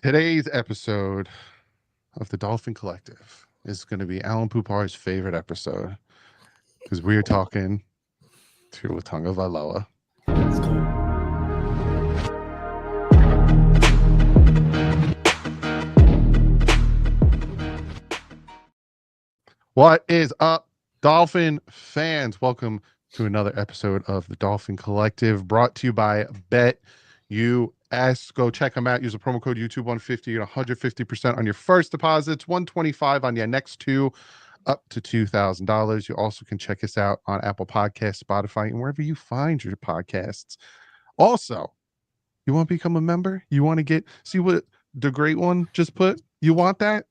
Today's episode of the Dolphin Collective is going to be Alan Pupar's favorite episode because we are talking to Tonga Vailoa. Let's go. What is up, Dolphin fans? Welcome to another episode of the Dolphin Collective, brought to you by BetUS. Go check them out. Use the promo code YouTube150. You get 150% on your first deposits, 125 on your next two, up to $2,000. You also can check us out on Apple Podcasts, Spotify, and wherever you find your podcasts. Also, you want to become a member? You want to see what the great one just put? You want that?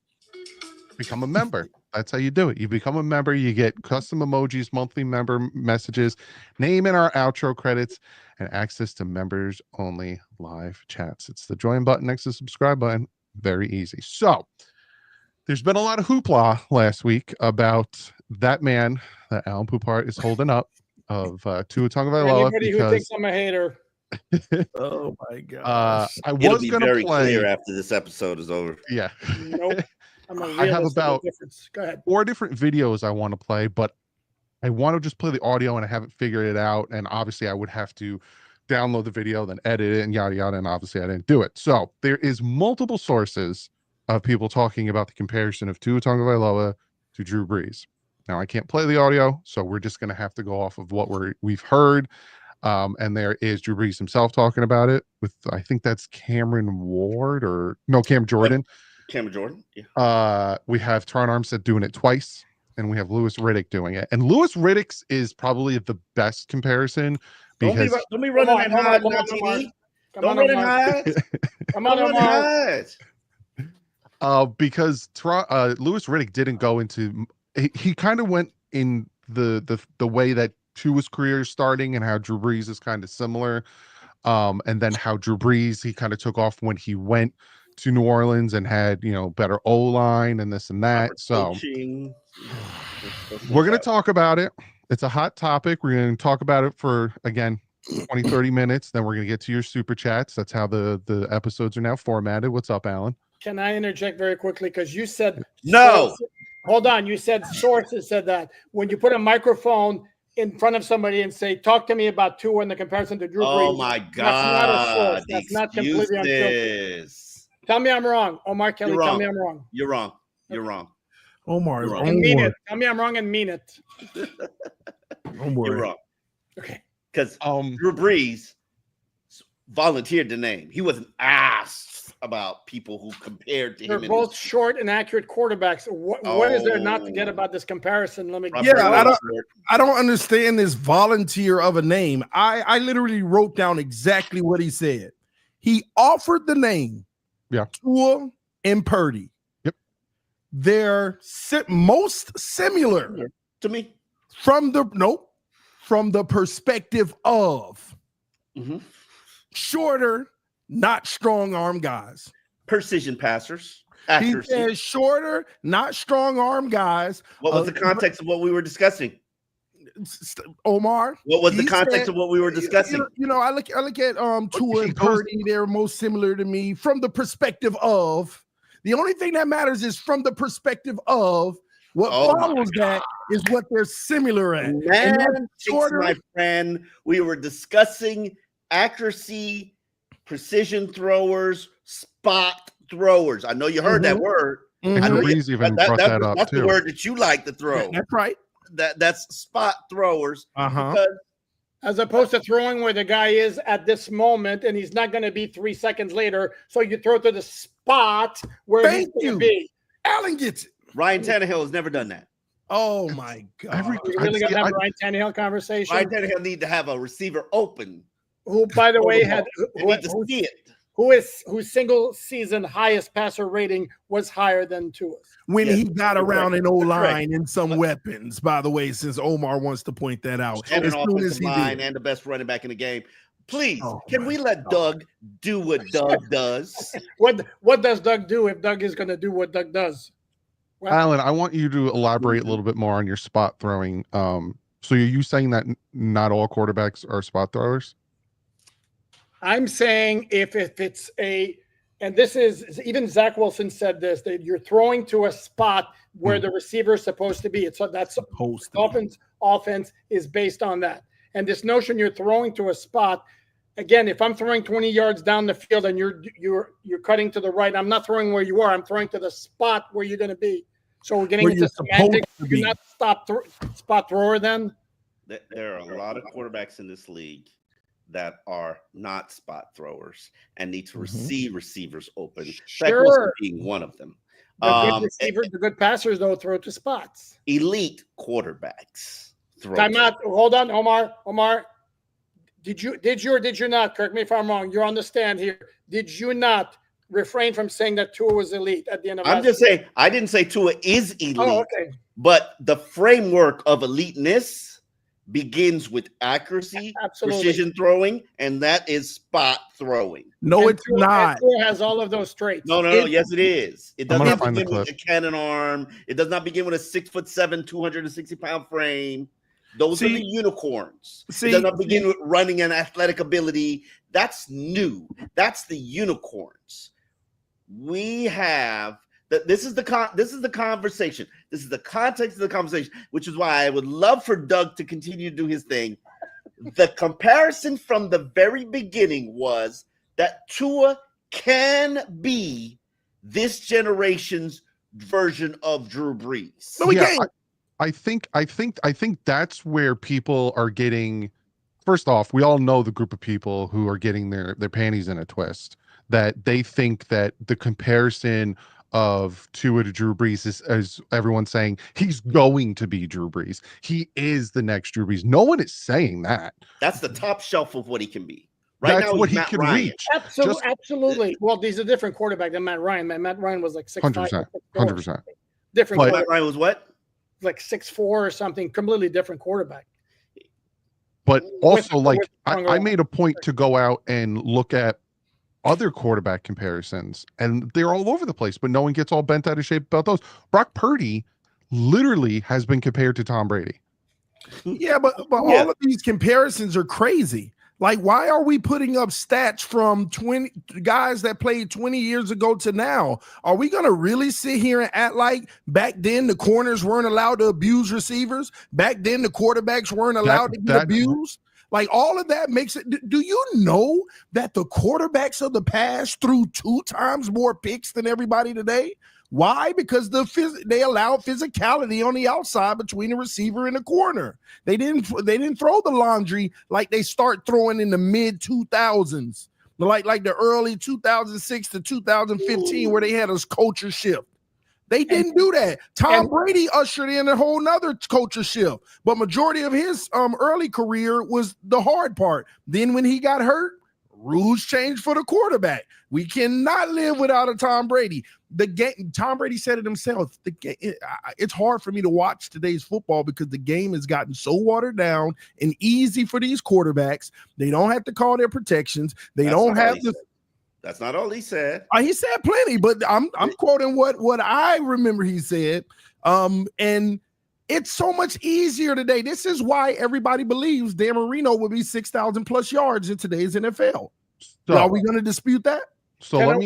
Become a member. That's how you do it. You become a member, you get custom emojis, monthly member messages, name in our outro credits, and access to members only live chats. It's the join button next to the subscribe button. Very easy. So there's been a lot of hoopla last week about that man that Alan Pupart is holding up of Tua Tagovailoa. Anybody who thinks I'm a hater. Oh my gosh. I It'll was be going to very play clear after this episode is over. Yeah. Nope. I have about Go ahead. 4 different videos I want to play, but I want to just play the audio and I haven't figured it out. And obviously I would have to download the video, then edit it and yada, yada. And obviously I didn't do it. So there is multiple sources of people talking about the comparison of Tua Tagovailoa to Drew Brees. Now I can't play the audio, so we're just going to have to go off of what we've heard. And there is Drew Brees himself talking about it with, I think that's Cam Jordan. Cameron Jordan. Yeah. We have Teron Armstead doing it twice, and we have Louis Riddick doing it. And Louis Riddick's is probably the best comparison because Don't be running and hide on TV. Don't run and hide. Come on, Omar. Because Louis Riddick didn't go into he kind of went in the way that Tua's career is starting and how Drew Brees is kind of similar. And then how Drew Brees, he kind of took off when he went to New Orleans and had, better O-line and this and that. So we're going to talk about it. It's a hot topic. We're going to talk about it for, again, 20, 30 minutes. Then we're going to get to your super chats. That's how the episodes are now formatted. What's up, Alan? Can I interject very quickly? Because you said no. Hold on. You said sources said that when you put a microphone in front of somebody and say, talk to me about Tua in the comparison to Drew Brees. Oh my God. That's not a source. That's not completely unfiltered. Tell me I'm wrong. Omar Kelly, tell me I'm wrong. You're wrong. You're wrong. Omar is and mean it. Tell me I'm wrong and mean it. You're wrong. Okay. Because Drew Brees volunteered the name. He wasn't asked about people who compared to him. They're both short and accurate quarterbacks. What is there not to get about this comparison? Let me. I don't understand this volunteer of a name. I literally wrote down exactly what he said. He offered the name. Yeah, Tua and Purdy. Yep, they're most similar to me from the perspective of shorter, not strong arm guys, precision passers. Accuracy. He says shorter, not strong arm guys. What was the context of what we were discussing? Omar, what was the context of what we were discussing? I look at Tua and Purdy. They're most similar to me from the perspective of the only thing that matters is from the perspective of what follows that is what they're similar at. Shorter, my friend. We were discussing accuracy, precision throwers, spot throwers. I know you heard that word. I know Brees even brought that up that's too. The word that you like to throw. That's right. That's spot throwers. As opposed to throwing where the guy is at this moment and he's not going to be 3 seconds later. So you throw to the spot where he's going to be. Alan gets it. Ryan Tannehill has never done that. Oh my God. You really going to have a Ryan Tannehill conversation? Ryan Tannehill need to have a receiver open. Who, by the way, had see it. Whose single season highest passer rating was higher than Tua's. When he got around an O-line and some weapons, by the way, since Omar wants to point that out. And an offensive line and the best running back in the game. Please, can we let Doug do what Doug does? What does Doug do if Doug is going to do what Doug does? Well, Alan, I want you to elaborate a little bit more on your spot throwing. So are you saying that not all quarterbacks are spot throwers? I'm saying if it's a and this is even Zach Wilson said this, that you're throwing to a spot where the receiver is supposed to be. It's that's Dolphins offense is based on that. And this notion you're throwing to a spot, again, if I'm throwing 20 yards down the field and you're cutting to the right, I'm not throwing where you are. I'm throwing to the spot where you're going to be. So we're getting into semantics. You're not spot thrower then? There are a lot of quarterbacks in this league that are not spot throwers and need to see receivers open. Sure. Being one of them. The good passers, though, throw to spots. Elite quarterbacks throw. Time out. Hold on, Omar. Did you or did you not? Correct me if I'm wrong. You're on the stand here. Did you not refrain from saying that Tua was elite at the end of? I'm just saying I didn't say Tua is elite. Oh, okay. But the framework of eliteness begins with accuracy, precision throwing, and that is spot throwing. No, it's not. Tua has all of those traits. No. Yes, it is. It does not begin with a cannon arm. It does not begin with a 6'7", 260-pound frame. Those are the unicorns. It does not begin with running and athletic ability. That's new. That's the unicorns. We have that. This is the conversation. This is the context of the conversation, which is why I would love for Doug to continue to do his thing. The comparison from the very beginning was that Tua can be this generation's version of Drew Brees. No, we can't. I think that's where people are getting. First off, we all know the group of people who are getting their panties in a twist, that they think that the comparison of Tua to Drew Brees is, as everyone's saying, he's going to be Drew Brees. He is the next Drew Brees. No one is saying that. That's the top shelf of what he can be. Right now, what he can reach. Absolutely. Well, he's a different quarterback than Matt Ryan. Matt Ryan was like 6'5", 100%. Different. Matt Ryan was what? Like 6'4" or something. Completely different quarterback. But also, I made a point to go out and look at other quarterback comparisons, and they're all over the place, but no one gets all bent out of shape about those. Brock Purdy literally has been compared to Tom Brady. Yeah, but all of these comparisons are crazy. Like, why are we putting up stats from 20 guys that played 20 years ago to now? Are we going to really sit here and act like back then the corners weren't allowed to abuse receivers? Back then the quarterbacks weren't allowed to get abused? Like, all of that makes it. Do you know that the quarterbacks of the past threw 2 times more picks than everybody today? Why? Because they allowed physicality on the outside between the receiver and the corner. They didn't throw the laundry like they start throwing in the mid 2000s, like the early 2006 to 2015, where they had a culture shift. They didn't do that. Tom Brady ushered in a whole nother culture shift, but majority of his early career was the hard part. Then when he got hurt, rules changed for the quarterback. We cannot live without a Tom Brady. The game, Tom Brady said it himself. It's hard for me to watch today's football because the game has gotten so watered down and easy for these quarterbacks. They don't have to call their protections. That's not all he said. He said plenty, but I'm quoting what I remember he said. And it's so much easier today. This is why everybody believes Dan Marino will be 6,000 plus yards in today's NFL. So, are we going to dispute that? So hold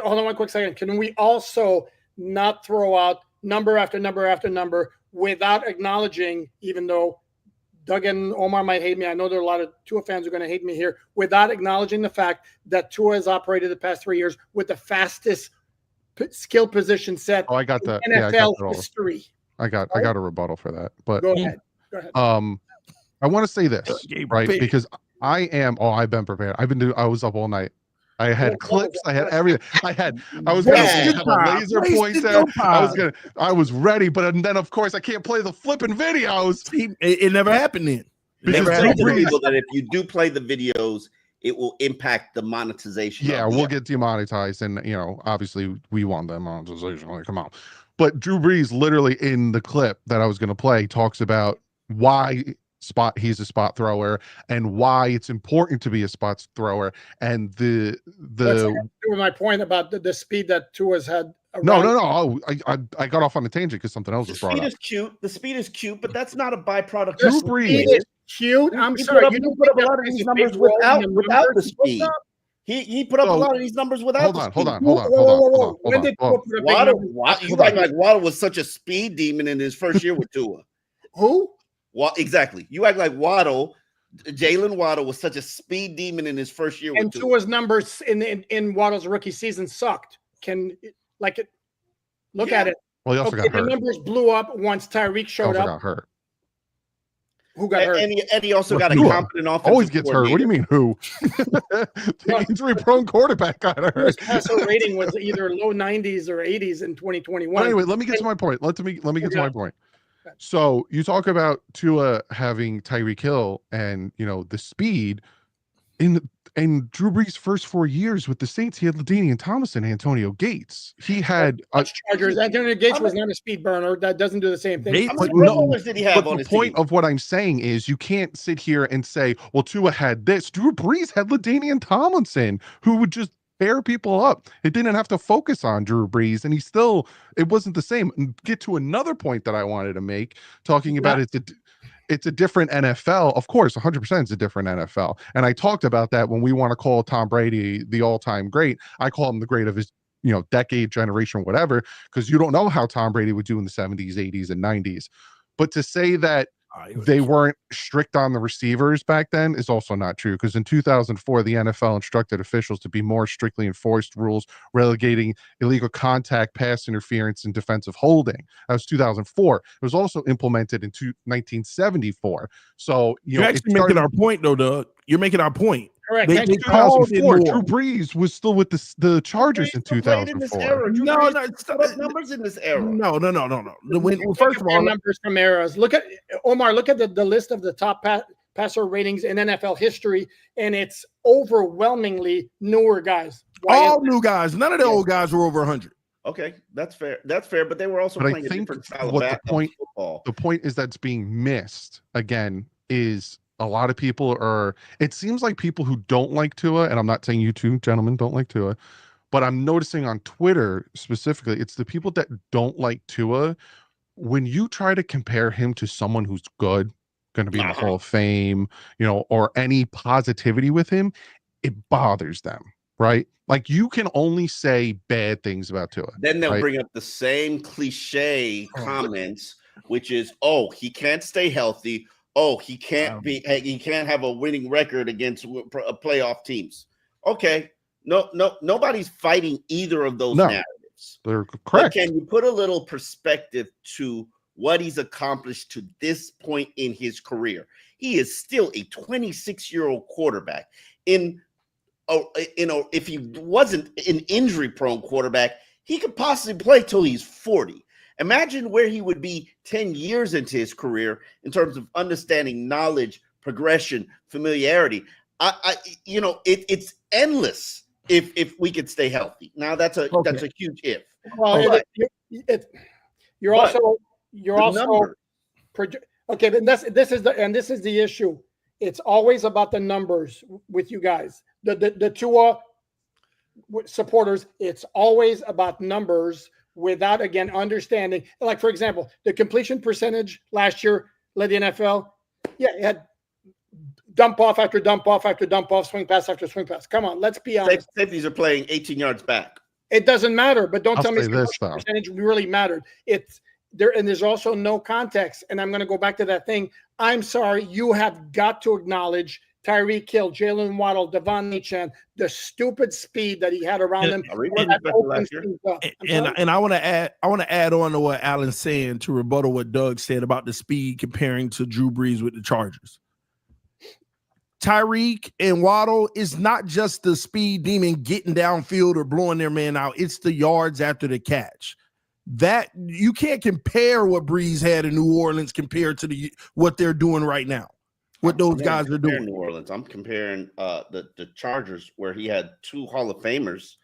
on one quick second. Can we also not throw out number after number after number without acknowledging, even though Doug and Omar might hate me, I know there are a lot of Tua fans who are going to hate me here, without acknowledging the fact that Tua has operated the past 3 years with the fastest skill position set I got that. in NFL history. I got a rebuttal for that. But go ahead. I want to say this, right? Because I've been prepared. I was up all night. I had clips. I had everything. I was going to have a laser pointer. I was ready, but then of course I can't play the flipping videos. It never happened then. Never happened that if you do play the videos, it will impact the monetization. Yeah, we'll get demonetized, and obviously we want that monetization. Like, come on. But Drew Brees, literally in the clip that I was going to play, talks about why he's a spot thrower and why it's important to be a spot thrower, and the my point about the speed that Tua's had. No. I got off on a tangent because something else was brought up. The speed is cute, but that's not a byproduct. Drew Brees is cute. I'm sorry, you don't put up a lot of these numbers without the speed. He put up a lot of these numbers without. Hold on. When did Tua put up big numbers? You act like Waddle was such a speed demon in his first year with Tua. Who? Exactly. You act like Jalen Waddle was such a speed demon in his first year with Tua. And Tua's numbers in Waddle's rookie season sucked. Look at it. Well, he also got hurt. The numbers blew up once Tyreek showed up. Got hurt. Who got hurt? And he also got a competent offensive always gets hurt. What do you mean who? The injury-prone quarterback got hurt. His passer rating was either low 90s or 80s in 2021. But anyway, let me get to my point. Let me get to my point. So you talk about Tua having Tyreek Hill and the speed in Drew Brees' first 4 years with the Saints. He had LaDainian Tomlinson and Antonio Gates. He had Chargers. Antonio Gates was not a speed burner. That doesn't do the same thing. How many rollers did he have on his point team? of what I'm saying is you can't sit here and say, well, Tua had this. Drew Brees had LaDainian Tomlinson, who would just pair people up. It didn't have to focus on Drew Brees, and it wasn't the same. And get to another point that I wanted to make, talking about it's a different NFL. Of course, 100% it's a different NFL. And I talked about that when we want to call Tom Brady the all-time great. I call him the great of his decade, generation, whatever, because you don't know how Tom Brady would do in the 70s, 80s, and 90s. But to say that they weren't strict on the receivers back then is also not true, because in 2004 the NFL instructed officials to be more strictly enforced rules relegating illegal contact, pass interference, and defensive holding. That was 2004. It was also implemented in 1974. So you're actually making our point, though, Doug. You're making our point. Correct. They 2004. Drew Brees was still with the Chargers in 2004. No, numbers in this era. No. First of all, numbers from eras. Look at Omar. Look at the list of the top passer ratings in NFL history, and it's overwhelmingly newer guys. All new guys. None of the old guys were over 100. Okay, that's fair. But they were also playing a different style of football. The point is that's being missed again is. A lot of people it seems like people who don't like Tua, and I'm not saying you two gentlemen don't like Tua, but I'm noticing on Twitter specifically, it's the people that don't like Tua. When you try to compare him to someone who's good, going to be in the Hall of Fame, or any positivity with him, it bothers them, right? Like you can only say bad things about Tua. Then they'll bring up the same cliche comments, which is, oh, he can't stay healthy. Oh, he can't have a winning record against playoff teams. Okay. No, nobody's fighting either of those narratives. They're correct. But can you put a little perspective to what he's accomplished to this point in his career? He is still a 26-year-old quarterback. If he wasn't an injury-prone quarterback, he could possibly play till he's 40. Imagine where he would be 10 years into his career in terms of understanding, knowledge, progression, familiarity. It's endless if we could stay healthy. Now that's a huge if. Well, you're also okay. But this is the issue. It's always about the numbers with you guys. The Tua supporters. It's always about numbers. Without, again, understanding. Like, for example, the completion percentage last year led the NFL. Yeah, it had dump off after dump off after dump off, swing pass after swing pass. Come on, let's be honest. Safeties are playing 18 yards back. It doesn't matter, but don't tell me this percentage really mattered. It's there, and there's also no context. And I'm going to go back to that thing. I'm sorry, you have got to acknowledge Tyreek Hill, Jalen Waddle, Devon Nichan, the stupid speed that he had around him. And I want to add on to what Alan's saying to rebuttal what Doug said about the speed comparing to Drew Brees with the Chargers. Tyreek and Waddle is not just the speed demon getting downfield or blowing their man out. It's the yards after the catch. That you can't compare what Brees had in New Orleans compared to what they're doing right now. What those guys are doing. New Orleans. I'm comparing the Chargers where he had 2 Hall of Famers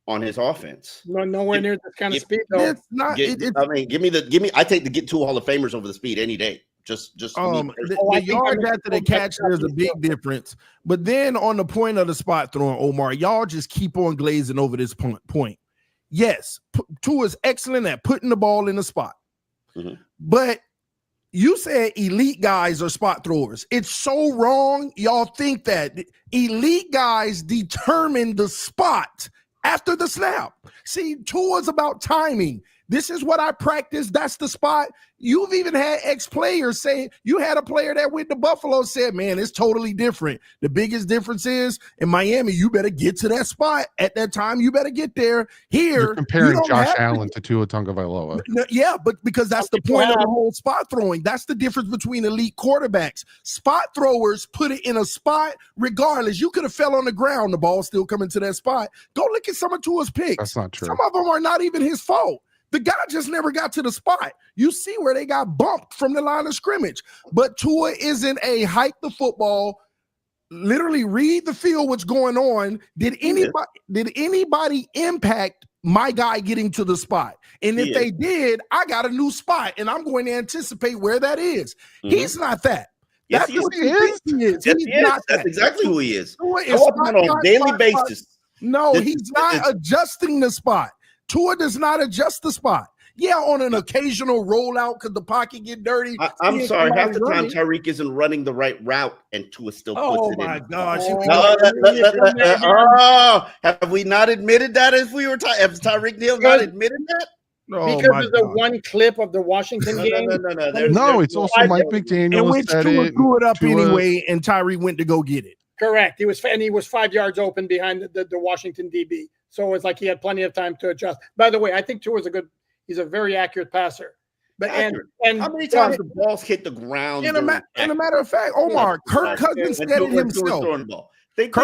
on his offense. Nowhere near this kind of speed though. It's not. I take the get 2 Hall of Famers over the speed any day. Just the yards after the catch, there's a big difference. But then on the point of the spot throwing, Omar, y'all just keep on glazing over this point. Yes, Tua is excellent at putting the ball in the spot, but You said elite guys are spot throwers. It's so wrong. Y'all think that elite guys determine the spot after the snap. See, Tua's about timing. This is what I practice. That's the spot. You've even had ex-players say, you had a player that went to Buffalo said, man, it's totally different. The biggest difference is in Miami, you better get to that spot at that time. You better get there. Here, you're comparing Josh Allen to Tua Tagovailoa. Yeah, but because that's the point of the whole spot throwing. That's the difference between elite quarterbacks. Spot throwers put it in a spot regardless. You could have fell on the ground. The ball still coming to that spot. Go look at some of Tua's picks. That's not true. Some of them are not even his fault. The guy just never got to the spot. You see where they got bumped from the line of scrimmage. But Tua isn't a hike the football, literally read the field, what's going on. Did anybody impact my guy getting to the spot? And if they did, I got a new spot, and I'm going to anticipate where that is. He's not that. Yes, That's what he is. Yes, He's not that. That's exactly who he is. Tua is on a daily basis. No, he's not adjusting the spot. Tua does not adjust the spot. Yeah, on an occasional rollout because the pocket get dirty. I'm sorry. Half the time, Tyreek isn't running the right route, and Tua still puts it in. Oh, my gosh. Have we not admitted that if we were Has Tyreek Hill not admitted that? Because of the one clip of the Washington game. No, it's also Mike McDaniel. In which Tua threw it up anyway, and Tyree went to go get it. Correct. He was 5 yards open behind the Washington DB. So it was like he had plenty of time to adjust. By the way, I think Tua's he's a very accurate passer. But and how many times the balls hit the ground? And a matter of fact, Omar, Kirk Cousins said it himself. Think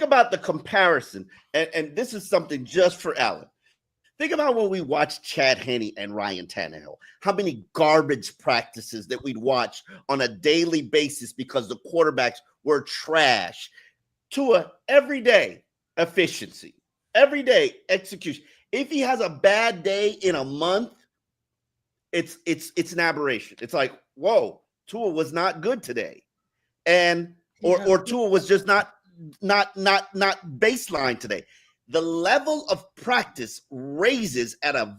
about the comparison, and this is something just for Allen. Think about when we watched Chad Henne and Ryan Tannehill. How many garbage practices that we'd watch on a daily basis because the quarterbacks were trash. Tua, every day, efficiency. Every day, execution. If he has a bad day in a month, it's an aberration. It's like, whoa, Tua was not good today. And or Tua was just not baseline today. The level of practice raises at a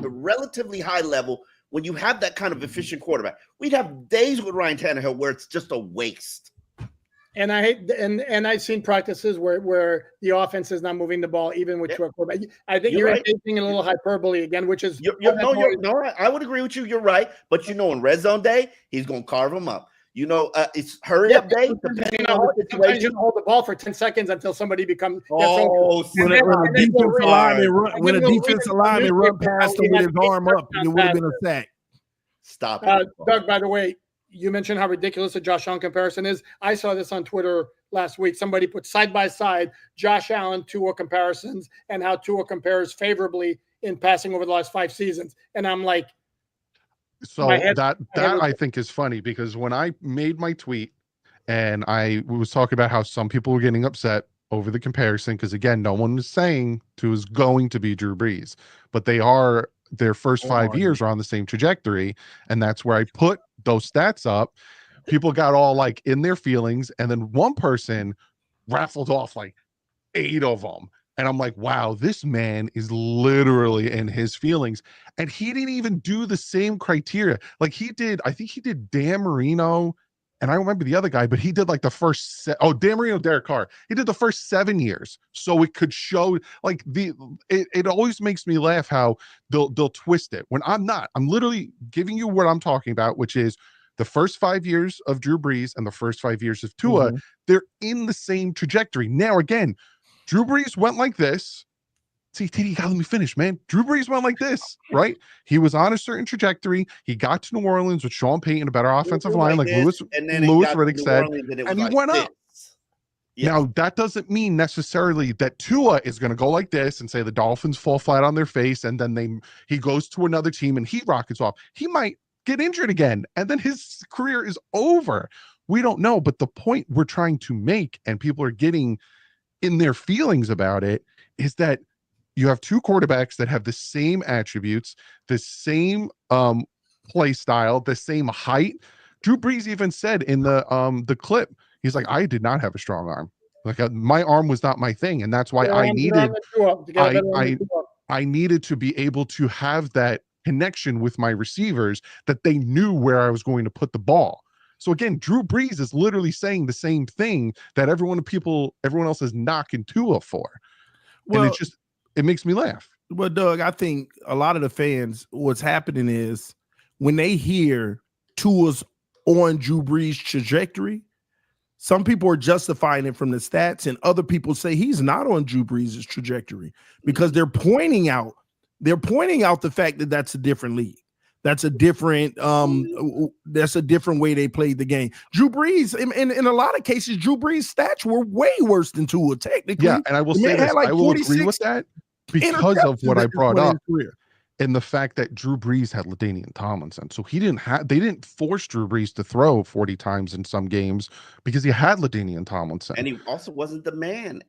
relatively high level when you have that kind of efficient quarterback. We'd have days with Ryan Tannehill where it's just a waste. And I hate and I've seen practices where the offense is not moving the ball even with two quarterbacks. I think you're taking a little hyperbole again, which is I would agree with you. You're right, but in red zone day, he's going to carve them up. It's hurry up day. Sometimes you hold the ball for 10 seconds until somebody becomes. When a defensive lineman run past him with his arm up, it would have been a sack. Stop it. Doug, by the way, you mentioned how ridiculous a Josh Allen comparison is. I saw this on Twitter last week. Somebody put side by side Josh Allen Tua comparisons and how Tua compares favorably in passing over the last 5 seasons. And I'm like, so that I think is funny because when I made my tweet and I was talking about how some people were getting upset over the comparison, because again, no one was saying Tua is going to be Drew Brees, but their first 5 years are on the same trajectory. And that's where I put those stats up. People got all like in their feelings. And then one person raffled off like 8 of them. And I'm like, wow, this man is literally in his feelings. And he didn't even do the same criteria. Like I think he did Dan Marino. And I remember the other guy, but he did like the first Dan Marino, Derek Carr. He did the first 7 years. So it could show like it always makes me laugh how they'll twist it when I'm not. I'm literally giving you what I'm talking about, which is the first 5 years of Drew Brees and the first 5 years of Tua. They're in the same trajectory. Now, again, Drew Brees went like this. See, TD, let me finish, man. Drew Brees went like this, right? He was on a certain trajectory. He got to New Orleans with Sean Payton, a better offensive line, like Louis Riddick said, and he went up. Yes. Now, that doesn't mean necessarily that Tua is going to go like this and say the Dolphins fall flat on their face, and then he goes to another team and he rockets off. He might get injured again, and then his career is over. We don't know, but the point we're trying to make, and people are getting in their feelings about it, is that you have 2 quarterbacks that have the same attributes, the same play style, the same height. Drew Brees even said in the clip, he's like, I did not have a strong arm. Like my arm was not my thing, and that's why I needed to be able to have that connection with my receivers that they knew where I was going to put the ball. So again, Drew Brees is literally saying the same thing that everyone else is knocking Tua for. Well, and it makes me laugh. Well, Doug, I think a lot of the fans, what's happening is when they hear Tua's on Drew Brees' trajectory, some people are justifying it from the stats, and other people say he's not on Drew Brees' trajectory because they're pointing out the fact that that's a different league. That's a different way they played the game. Drew Brees, in a lot of cases, Drew Brees' stats were way worse than Tua, technically. Yeah, and I will say this, I will agree with that because of what I brought up. And the fact that Drew Brees had LaDainian Tomlinson. So they didn't force Drew Brees to throw 40 times in some games because he had LaDainian Tomlinson. And he also wasn't the man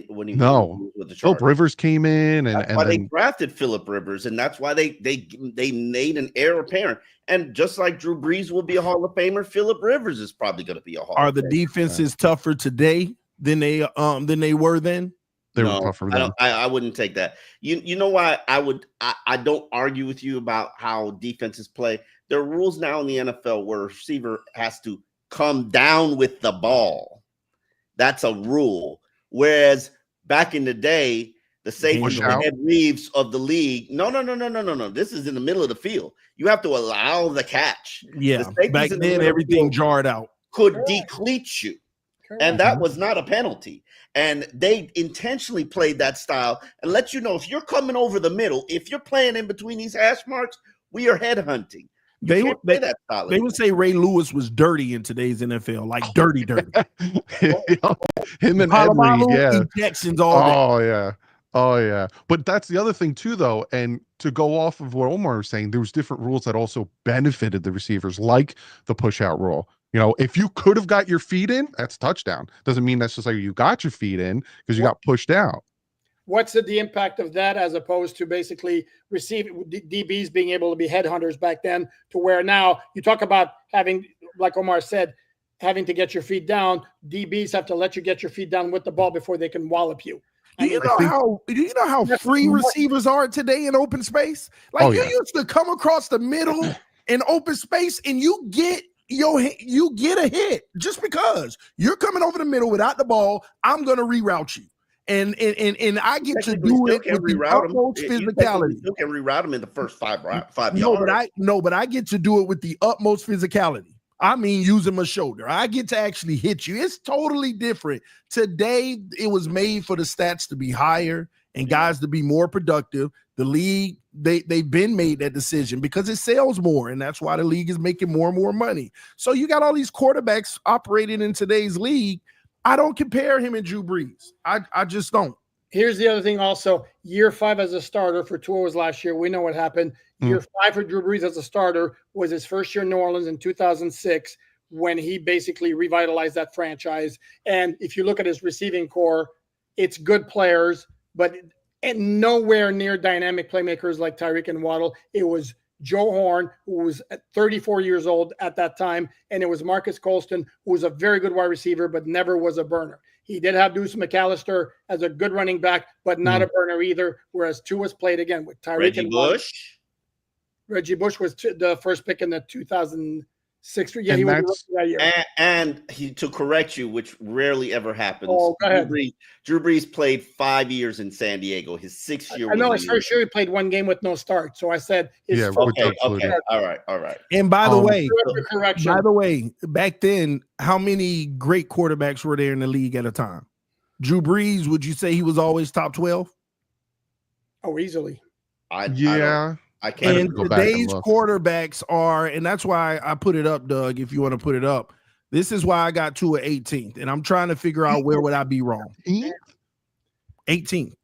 when he was with the Chargers. Phillip Rivers came in and why they drafted Phillip Rivers, and that's why they made an heir apparent. And just like Drew Brees will be a Hall of Famer, Phillip Rivers is probably going to be a Hall of Famer. Are the defenses tougher today than they were then? They were tougher than. I wouldn't take that. You know why I don't argue with you about how defenses play. There are rules now in the NFL where a receiver has to come down with the ball. That's a rule. Whereas back in the day, the safety Ed Reeves of the league. No. This is in the middle of the field. You have to allow the catch. Yeah. Back then, everything jarred out. Could decleat you. And that was not a penalty. And they intentionally played that style and let you know if you're coming over the middle, if you're playing in between these hash marks, we are headhunting. They would say Ray Lewis was dirty in today's NFL, like dirty. Him and Henry, yeah. Injections all day. Oh yeah. But that's the other thing too, though. And to go off of what Omar was saying, there was different rules that also benefited the receivers, like the push out rule. You know, if you could have got your feet in, that's touchdown. Doesn't mean necessarily you got your feet in because you got pushed out. What's the impact of that as opposed to basically receiving DBs being able to be headhunters back then, to where now you talk about having, like Omar said, having to get your feet down. DBs have to let you get your feet down with the ball before they can wallop you. Do you know how free receivers are today in open space? Like used to come across the middle in open space and you get a hit just because you're coming over the middle without the ball. I'm going to reroute you. And I get to do it with the utmost physicality. You can reroute them in the first 5 yards. But I get to do it with the utmost physicality. I mean, using my shoulder. I get to actually hit you. It's totally different. Today, it was made for the stats to be higher and guys to be more productive. The league, they've been made that decision because it sells more, and that's why the league is making more and more money. So you got all these quarterbacks operating in today's league. I don't compare him and Drew Brees. I just don't. Here's the other thing also. Year 5 as a starter for Tua was last year. We know what happened. Year 5 for Drew Brees as a starter was his first year in New Orleans in 2006 when he basically revitalized that franchise. And if you look at his receiving core, it's good players, but nowhere near dynamic playmakers like Tyreek and Waddle. It was Joe Horn, who was 34 years old at that time, and it was Marcus Colston, who was a very good wide receiver, but never was a burner. He did have Deuce McAllister as a good running back, but not a burner either, whereas Tua's played again with Tyreek and Bush. Reggie Bush was the first pick in the 2006. Yeah, he was that year. And to correct you, which rarely ever happens. Oh, go ahead. Drew Brees played 5 years in San Diego. His 6th year. I know his first year he played 1 game with no start. So I said, okay. All right. And by the way, back then, how many great quarterbacks were there in the league at a time? Drew Brees, would you say he was always top 12? Oh, easily. I can't. And today's quarterbacks are, and that's why I put it up, Doug, if you want to put it up. This is why I got Tua 18th, and I'm trying to figure out where would I be wrong. 18th.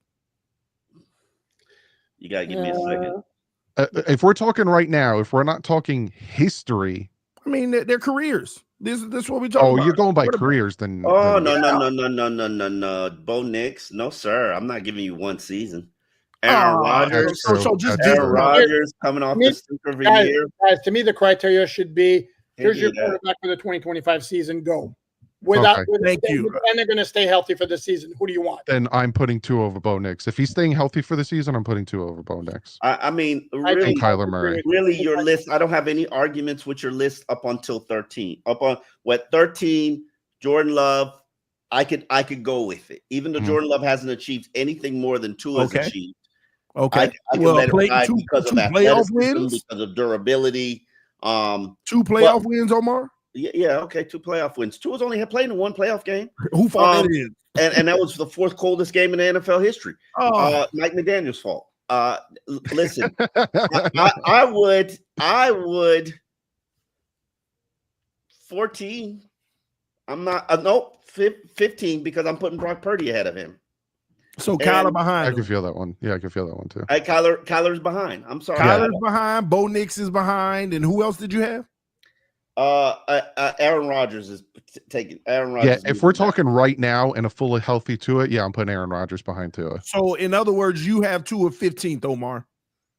You got to give me a second. If we're talking right now, if we're not talking history. I mean, their careers. This is what we're talking about. Oh, you're going by careers then. No. Bo Nix. No, sir. I'm not giving you 1 season. Aaron Rodgers. Aaron Rodgers coming off the stinker of a year. Guys, to me, the criteria should be: here's your quarterback for the 2025 season. Go. Thank you. And they're going to stay healthy for the season. Who do you want? Then I'm putting 2 over Bo Nix. If he's staying healthy for the season, I'm putting 2 over Bo Nix. I mean, really, and Kyler Murray. Really, your list. I don't have any arguments with your list up until 13. Up on 13, Jordan Love. I could go with it, even though Jordan Love hasn't achieved anything more than 2 has achieved. Okay, I can let it ride because of playoff wins, because of durability. 2 playoff wins, Omar. Yeah, okay, 2 playoff wins. 2 has only played in 1 playoff game. Who fault that is? And that was the 4th coldest game in the NFL history. Mike McDaniel's fault. Listen, I would 14. I'm not nope 15 because I'm putting Brock Purdy ahead of him. So Kyler behind. I can feel that one. Yeah, I can feel that one too. Kyler's behind. I'm sorry. Kyler's behind. Bo Nix is behind. And who else did you have? Aaron Rodgers is taking Aaron Rodgers. Yeah, if we're talking right now and a fully healthy Tua, I'm putting Aaron Rodgers behind Tua. So in other words, you have Tua 15th, Omar.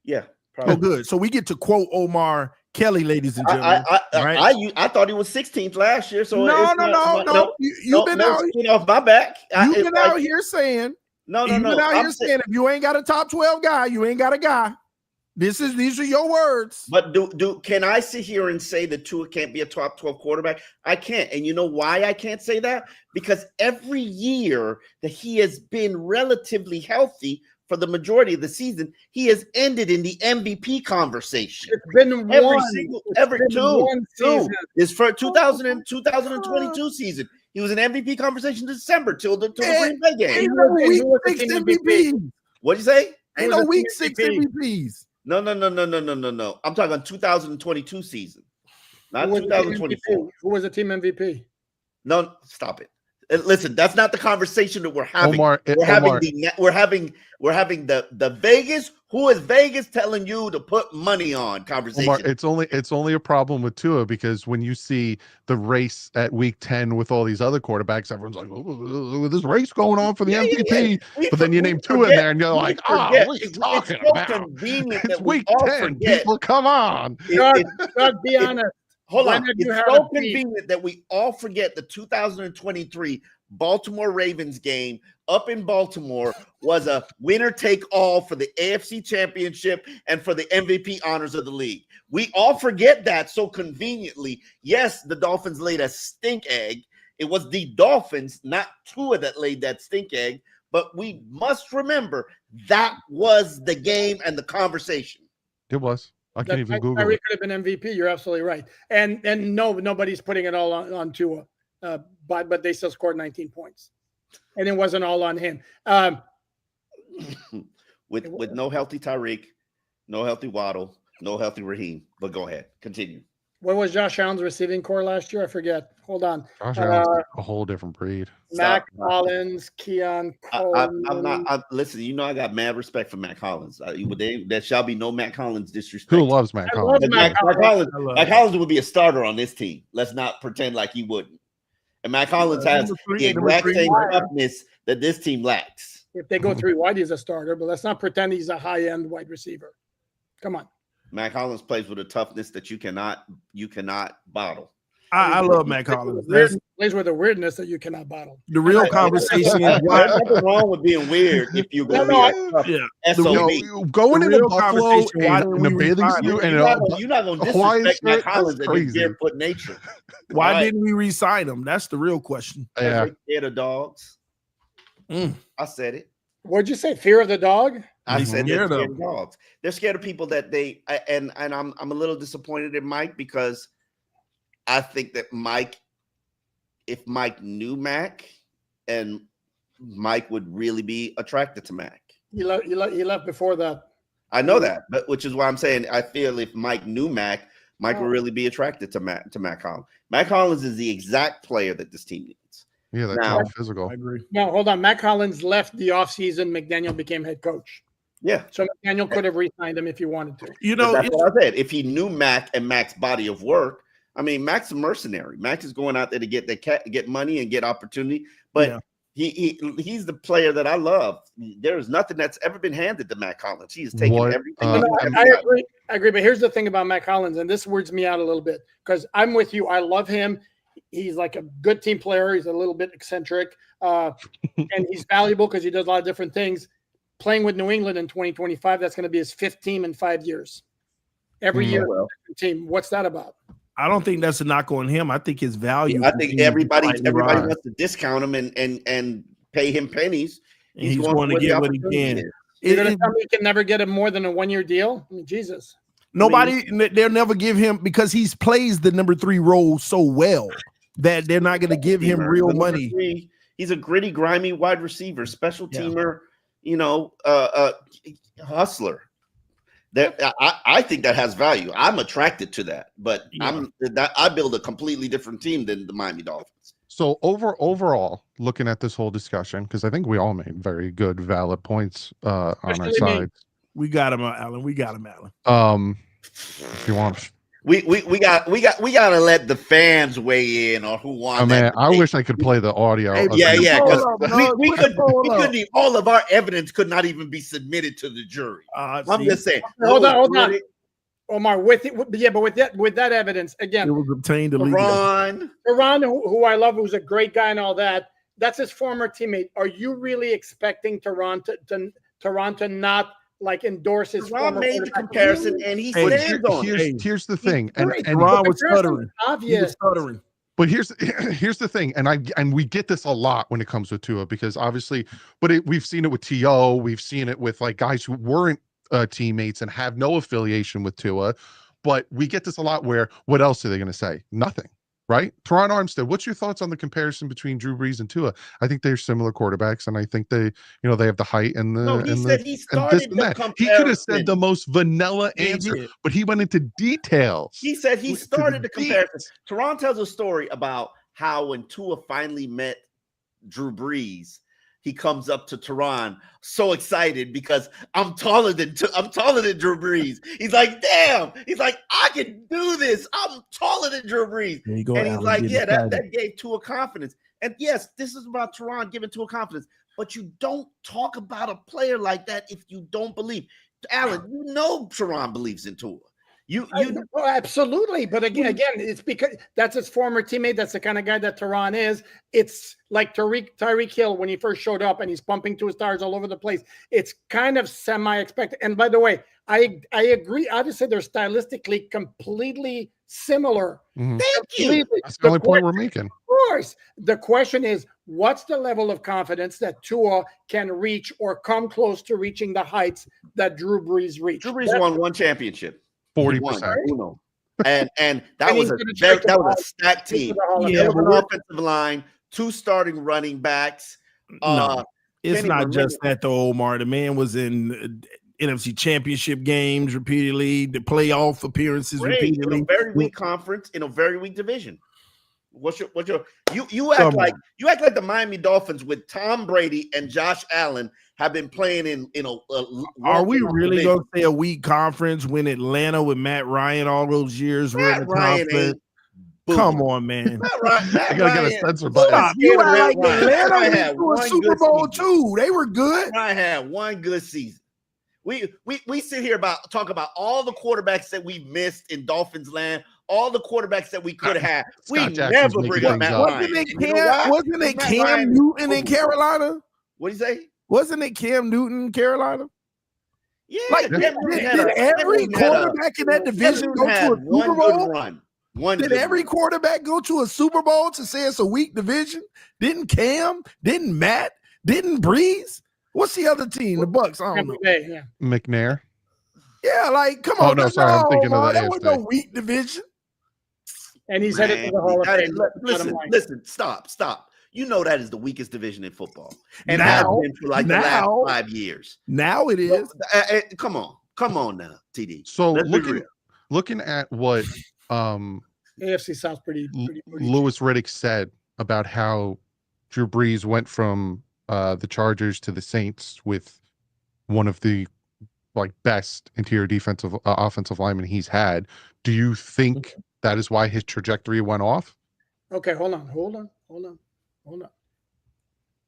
Yeah, probably. Oh, good. So we get to quote Omar Kelly, ladies and gentlemen. I thought he was 16th last year. So no. You've been out off my back. You've been out here saying no. Saying if you ain't got a top 12 guy, you ain't got a guy. These are your words. But can I sit here and say that Tua can't be a top 12 quarterback? I can't. And you know why I can't say that? Because every year that he has been relatively healthy for the majority of the season, he has ended in the MVP conversation. It's been every two. It's for 2022 season. He was in MVP conversation December till the Green Bay game. Ain't no week 6 MVPs. What'd you say? Ain't no week 6 MVPs. No. I'm talking 2022 season, not 2024. Who was the team MVP? No, stop it. Listen, that's not the conversation that we're having. We're having the Vegas. Who is Vegas telling you to put money on conversation? Omar, it's only a problem with Tua because when you see the race at week 10 with all these other quarterbacks, everyone's like, oh, this race going on for the MVP. Yeah. But then you name Tua in there and you're like, what are you talking about? It's week 10. People, come on. Be honest. Hold on. It's so convenient that we all forget the 2023 Baltimore Ravens game up in Baltimore was a winner take all for the AFC Championship and for the MVP honors of the league. We all forget that so conveniently. Yes, the Dolphins laid a stink egg. It was the Dolphins, not Tua, that laid that stink egg. But we must remember that was the game and the conversation. It was. I can't even Google it. He could have been MVP. You're absolutely right. And nobody's putting it all on Tua, but they still scored 19 points, and it wasn't all on him. With no healthy Tyreek, no healthy Waddle, no healthy Raheem. But go ahead, continue. What was Josh Allen's receiving core last year? I forget. Hold on. Josh Allen's a whole different breed. Mac Hollins, Keon Coleman. I'm not. Listen, I got mad respect for Mac Hollins. There shall be no Mac Hollins disrespect. Who loves Mac Hollins? Mac Hollins would be a starter on this team. Let's not pretend like he wouldn't. And Mac Hollins has the exact same toughness that this team lacks. If they go 3 wide, he's a starter, but let's not pretend he's a high-end wide receiver. Come on. Mac Hollins plays with a toughness that you cannot bottle. I love Mac Hollins. Plays with a weirdness that you cannot bottle. The real conversation is there's nothing wrong with being weird if you're going to be SOB. Going into Buffalo in a bathing suit and you're not going to disrespect Mac Hollins and his barefoot nature. Why didn't we re-sign him? That's the real question. Yeah. Scared of dogs. I said it. What'd you say? Fear of the dog? I said they're scared of dogs. They're scared of people that and I'm a little disappointed in Mike because I think that if Mike knew Mac, and Mike would really be attracted to Mac. He left before that. I know that, but which is why I'm saying I feel if Mike knew Mac, Mike would really be attracted to Mac Hollins. Mac Hollins is the exact player that this team needs. Yeah, that's physical. I agree. No, hold on. Mac Hollins left the offseason. McDaniel became head coach. Yeah. So McDaniel could have re-signed him if he wanted to. That's what I said. If he knew Mac and Mac's body of work, I mean, Mac's a mercenary. Mac is going out there to get money and get opportunity. But he's the player that I love. There is nothing that's ever been handed to Mac Hollins. He has taken everything. I agree. But here's the thing about Mac Hollins, and this weirds me out a little bit because I'm with you. I love him. he's like a good team player. He's a little bit eccentric, and he's valuable because he does a lot of different things. Playing with New England in 2025, that's going to be his 5th team in 5 years. Every year, team. What's that about? I don't think that's a knock on him. I think his value. I think everybody wants to discount him and pay him pennies. He's going to get what he can. You're going to tell me he can never get him more than a 1-year deal? I mean, Jesus. They'll never give him, because he's plays the number 3 role so well that they're not going to give him real money. He's a gritty, grimy wide receiver, special teamer, hustler. I think that has value. I'm attracted to that, but I build a completely different team than the Miami Dolphins. So overall, looking at this whole discussion, because I think we all made very good, valid points on our side. We got him, Alan. If you want, we gotta let the fans weigh in on who won. Oh man, I wish I could play the audio. We couldn't. All of our evidence could not even be submitted to the jury. I'm just saying. Hold on. Omar, with that evidence again, it was obtained illegally. Ron, who I love, who's a great guy and all that. That's his former teammate. Are you really expecting Toronto to not like endorse his former made the comparison, and he stands on it. Here's the thing, and Ron was stuttering. Obvious. But here's the thing, and we get this a lot when it comes with Tua, because obviously, we've seen it with T.O., we've seen it with like guys who weren't teammates and have no affiliation with Tua, but we get this a lot where what else are they going to say? Nothing, right? Teron Armstead, what's your thoughts on the comparison between Drew Brees and Tua? I think they're similar quarterbacks, and I think they have the height and the he could have said the most vanilla answer, but he went into details. He said he started the comparison. Teron tells a story about how when Tua finally met Drew Brees, he comes up to Teron so excited because I'm taller than Drew Brees. He's like, damn. He's like, I can do this. I'm taller than Drew Brees. And he's like, yeah, that gave Tua confidence. And yes, this is about Teron giving Tua confidence. But you don't talk about a player like that if you don't believe. Alan, Teron believes in Tua. Absolutely, but again, it's because that's his former teammate. That's the kind of guy that Teron is. It's like Tyreek Hill when he first showed up, and he's pumping to his stars all over the place. It's kind of semi-expected. And by the way, I agree. Obviously, they're stylistically completely similar. Mm-hmm. Thank you. That's the only point we're making. Of course, the question is, what's the level of confidence that Tua can reach or come close to reaching the heights that Drew Brees reached? Drew Brees won 1 championship. 40%. And that was a stacked team. Offensive line, 2 starting running backs. It's not just that though, Omar. The man was in NFC championship games repeatedly, the playoff appearances repeatedly. In a very weak conference, in a very weak division. You act like the Miami Dolphins with Tom Brady and Josh Allen have been playing in a are we really going to say a weak conference when Atlanta with Matt Ryan all those years were in the conference? Come on, man. I gotta get a censor button. You act like Atlanta went to a Super Bowl too. They were good. I had one good season. We sit here talk about all the quarterbacks that we missed in Dolphins land, all the quarterbacks that we could have. We never bring up Matt Ryan. Wasn't it Cam Newton in Carolina? What do you say? Wasn't it Cam Newton in Carolina? Yeah. Did every quarterback in that division go to a Super Bowl? Did every quarterback go to a Super Bowl to say it's a weak division? Didn't Cam? Didn't Matt? Didn't Breeze? What's the other team? The Bucks. I don't know. McNair. Yeah, like come on. Oh no, sorry, I'm thinking of that was no weak division. And he's headed to the Hall of Fame. Listen, stop. You know that is the weakest division in football, and now, has been for like the last 5 years. Now it is. Come on now, TD. So looking at what AFC sounds pretty. Louis Riddick said about how Drew Brees went from the Chargers to the Saints with one of the best interior defensive offensive linemen he's had. Do you think that is why his trajectory went off? Okay, hold on.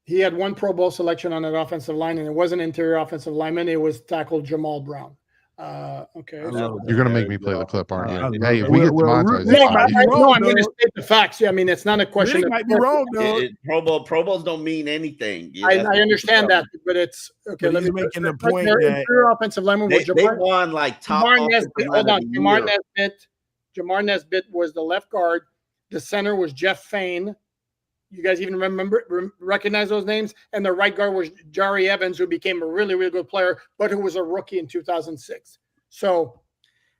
He had 1 Pro Bowl selection on that offensive line, and it wasn't interior offensive lineman. It was tackle Jamal Brown. Okay. You're gonna make me play the clip, aren't you? Hey, if it. we get Well, demonetized, Rick it's might fine. be wrong, No, I'm going to though. state the facts. Yeah, I mean, it's not a question. Rick might be wrong, though. Pro Bowls don't mean anything. Yeah, I understand that, but it's okay. But Let me he's making the their point that interior offensive lineman was they won like top Jamar offensive Nesbitt. line Hold of on, the Jamar year. Nesbitt. Jamar Nesbitt was the left guard. The center was Jeff Fain. You guys even recognize those names? And the right guard was Jari Evans, who became a really, really good player, but who was a rookie in 2006. So,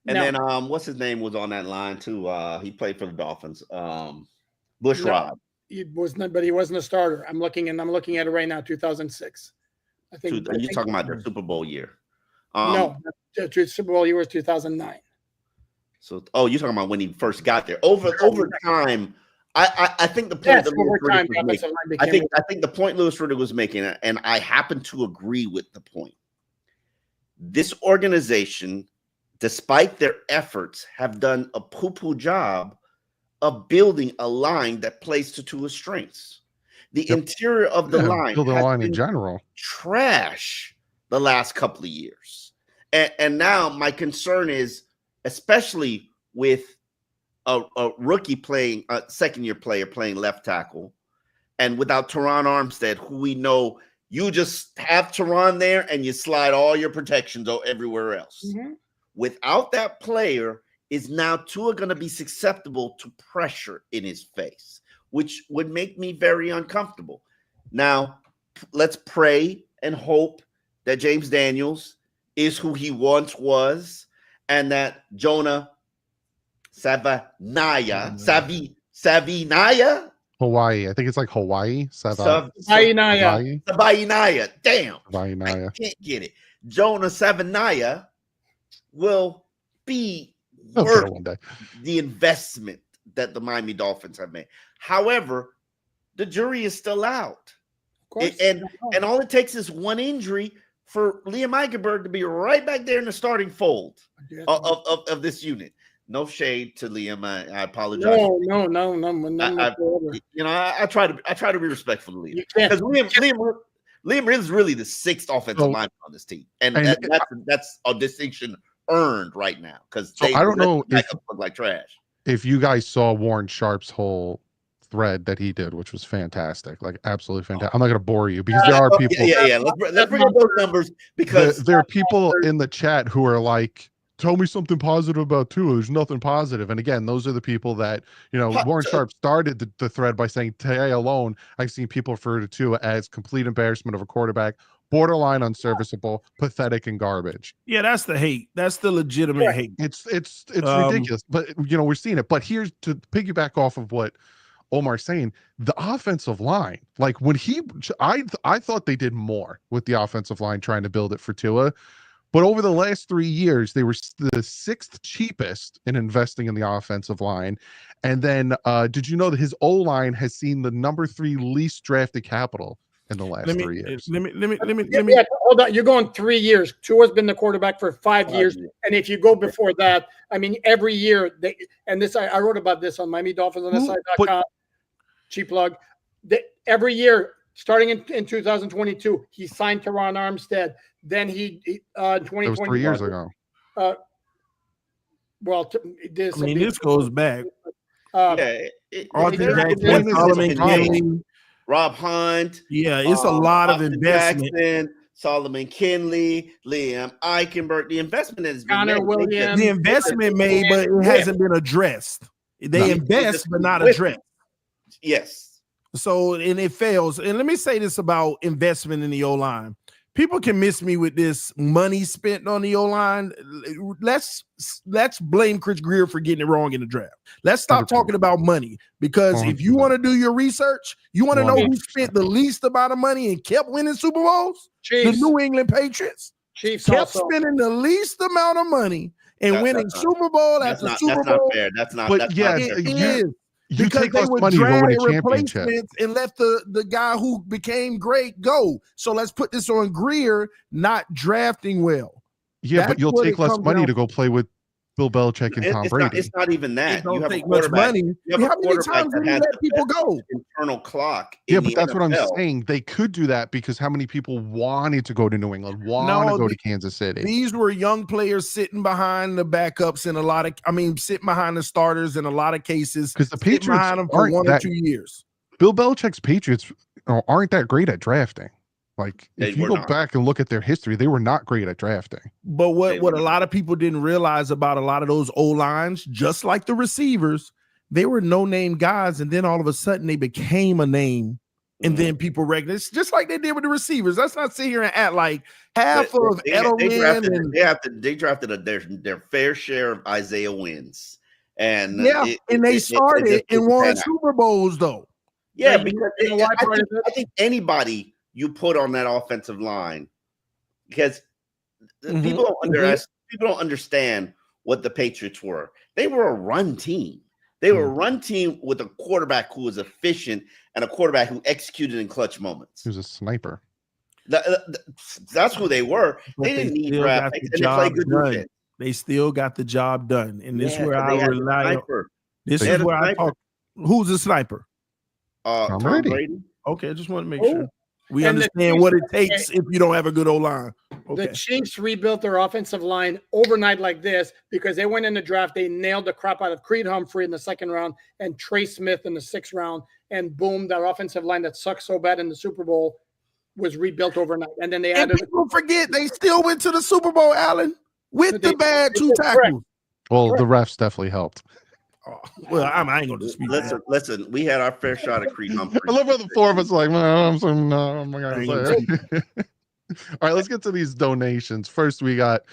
then what's his name was on that line too? He played for the Dolphins. Bushrod. He was not, but he wasn't a starter. I'm looking at it right now. 2006. I think You're talking about the Super Bowl year. No, the Super Bowl year was 2009. So, you're talking about when he first got there. Over time, I think the point that Lewis Riddick was making, I think the point Lewis Riddick was making, and I happen to agree with the point. This organization, despite their efforts, have done a poo-poo job of building a line that plays to Tua's strengths. The interior of the line, build the line in general, trash the last couple of years, and now my concern is, especially with a rookie playing, a second-year player playing left tackle, and without Teron Armstead, who we know you just have Teron there and you slide all your protections everywhere else. Mm-hmm. Without that player, is now Tua going to be susceptible to pressure in his face, which would make me very uncomfortable. Now, let's pray and hope that James Daniels is who he once was, and that Jonah Savinaya, Hawaii. I think it's like Hawaii. Savinaya. Damn. Savinaya. I can't get it. Jonah Savinaya will be worth the investment that the Miami Dolphins have made. However, the jury is still out. Of course. And all it takes is one injury for Liam Eichenberg to be right back there in the starting fold of this unit. No shade to Liam. I apologize. No. I try to be respectful to Liam, because Liam is really the sixth offensive lineman on this team, and that's a distinction earned right now, because I don't know if look like trash. If you guys saw Warren Sharp's whole thread that he did, which was fantastic, like absolutely fantastic. I'm not going to bore you, because there are people. Yeah. Let's bring up those numbers, because there are people in the chat who are like, tell me something positive about Tua. There's nothing positive. And again, those are the people that, Warren Sharp started the thread by saying, today alone, I've seen people refer to Tua as complete embarrassment of a quarterback, borderline unserviceable, pathetic, and garbage. Yeah, that's the hate. That's the legitimate hate. It's ridiculous. But we're seeing it. But here's to piggyback off of what Omar's saying, the offensive line, like when I thought they did more with the offensive line trying to build it for Tua. But over the last 3 years, they were the sixth cheapest in investing in the offensive line. And then did you know that his O-line has seen the number 3 least drafted capital in the last 3 years? Let me hold on. You're going 3 years. Tua's been the quarterback for 5 years. And if you go before that, I mean, every year I wrote about this on Miami Dolphins on SI.com. Cheap plug. Every year, starting in 2022, he signed Teron Armstead. Then he 2020. That was 3 years ago. This goes back. Rob Hunt. Yeah, it's a lot of investment. Jackson, Solomon Kinley, Liam Eichenberg. The investment has been Connor Williams. The investment made, but it hasn't been addressed. They invest, but not addressed. Yes. So, and it fails. And let me say this about investment in the O-line. People can miss me with this money spent on the O-line. Let's blame Chris Greer for getting it wrong in the draft. Let's stop talking about money, because if you want to do your research, you want to know who spent the least amount of money and kept winning Super Bowls? Chiefs. The New England Patriots. Chiefs kept spending the least amount of money and winning Super Bowl after Super Bowl. That's not fair. It is. Because they would drag replacements and let the guy who became great go. So let's put this on Greer not drafting well. Yeah, but you'll take less money to go play with Bill Belichick and Tom Brady. It's not even that. You have a quarterback. You have a quarterback that has let people go. Internal clock. Yeah, but that's what I'm saying. They could do that because how many people wanted to go to New England, to go to Kansas City? These were young players sitting behind the backups sitting behind the starters in a lot of cases. Because the Patriots behind them for 1 or 2 years. Bill Belichick's Patriots aren't that great at drafting. Like, if you go back and look at their history, they were not great at drafting. But what a lot of people didn't realize about a lot of those O-lines, just like the receivers, they were no-name guys, and then all of a sudden they became a name, and then people recognize, just like they did with the receivers. Let's not sit here and act like half of Edelman. They drafted their fair share of Isaiah wins. And they started and won Super Bowls, though. Yeah, because I think anybody you put on that offensive line, because people don't understand what the Patriots were. They were a run team. They were a run team with a quarterback who was efficient and a quarterback who executed in clutch moments. He was a sniper. That's who they were. They didn't need draft picks, and they played good defense. They still got the job done, and this is where I rely on. This is where I talk. Who's the sniper? Tom Brady. Okay, I just want to make sure. We understand what it takes if you don't have a good O-line. Okay. The Chiefs rebuilt their offensive line overnight like this because they went in the draft. They nailed the crap out of Creed Humphrey in the 2nd round and Trey Smith in the 6th round. And boom, their offensive line that sucked so bad in the Super Bowl was rebuilt overnight. And then they added. People forget they still went to the Super Bowl, Allen, with the bad 2 tackles. Well, the refs definitely helped. Well, I ain't gonna dispute. Listen. We had our fair shot of Creed Humphrey. I love how the 4 of us like, I'm gonna say. All right, let's get to these donations. First, we got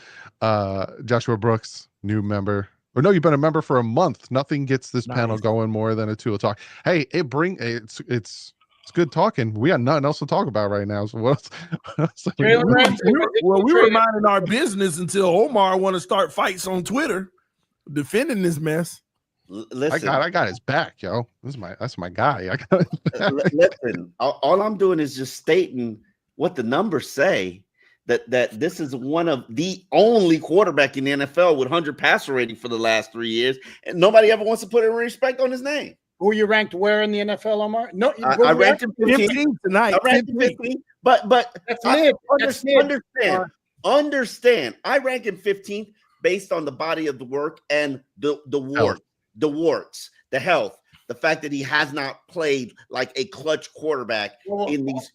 Joshua Brooks, new member. Or no, you've been a member for a month. Nothing gets this panel going more than a Tua talk. Hey, it's good talking. We got nothing else to talk about right now. So what else? We were minding our business until Omar want to start fights on Twitter defending this mess. Listen, I got his back, yo. That's my guy. Listen, all I'm doing is just stating what the numbers say, that this is one of the only quarterback in the NFL with 100 passer rating for the last 3 years, and nobody ever wants to put any respect on his name. Who you ranked where in the NFL, Omar? No, I ranked him 15 tonight. I ranked him 15, but understand. I ranked him 15th based on the body of the work and the warts, the health, the fact that he has not played like a clutch quarterback in these.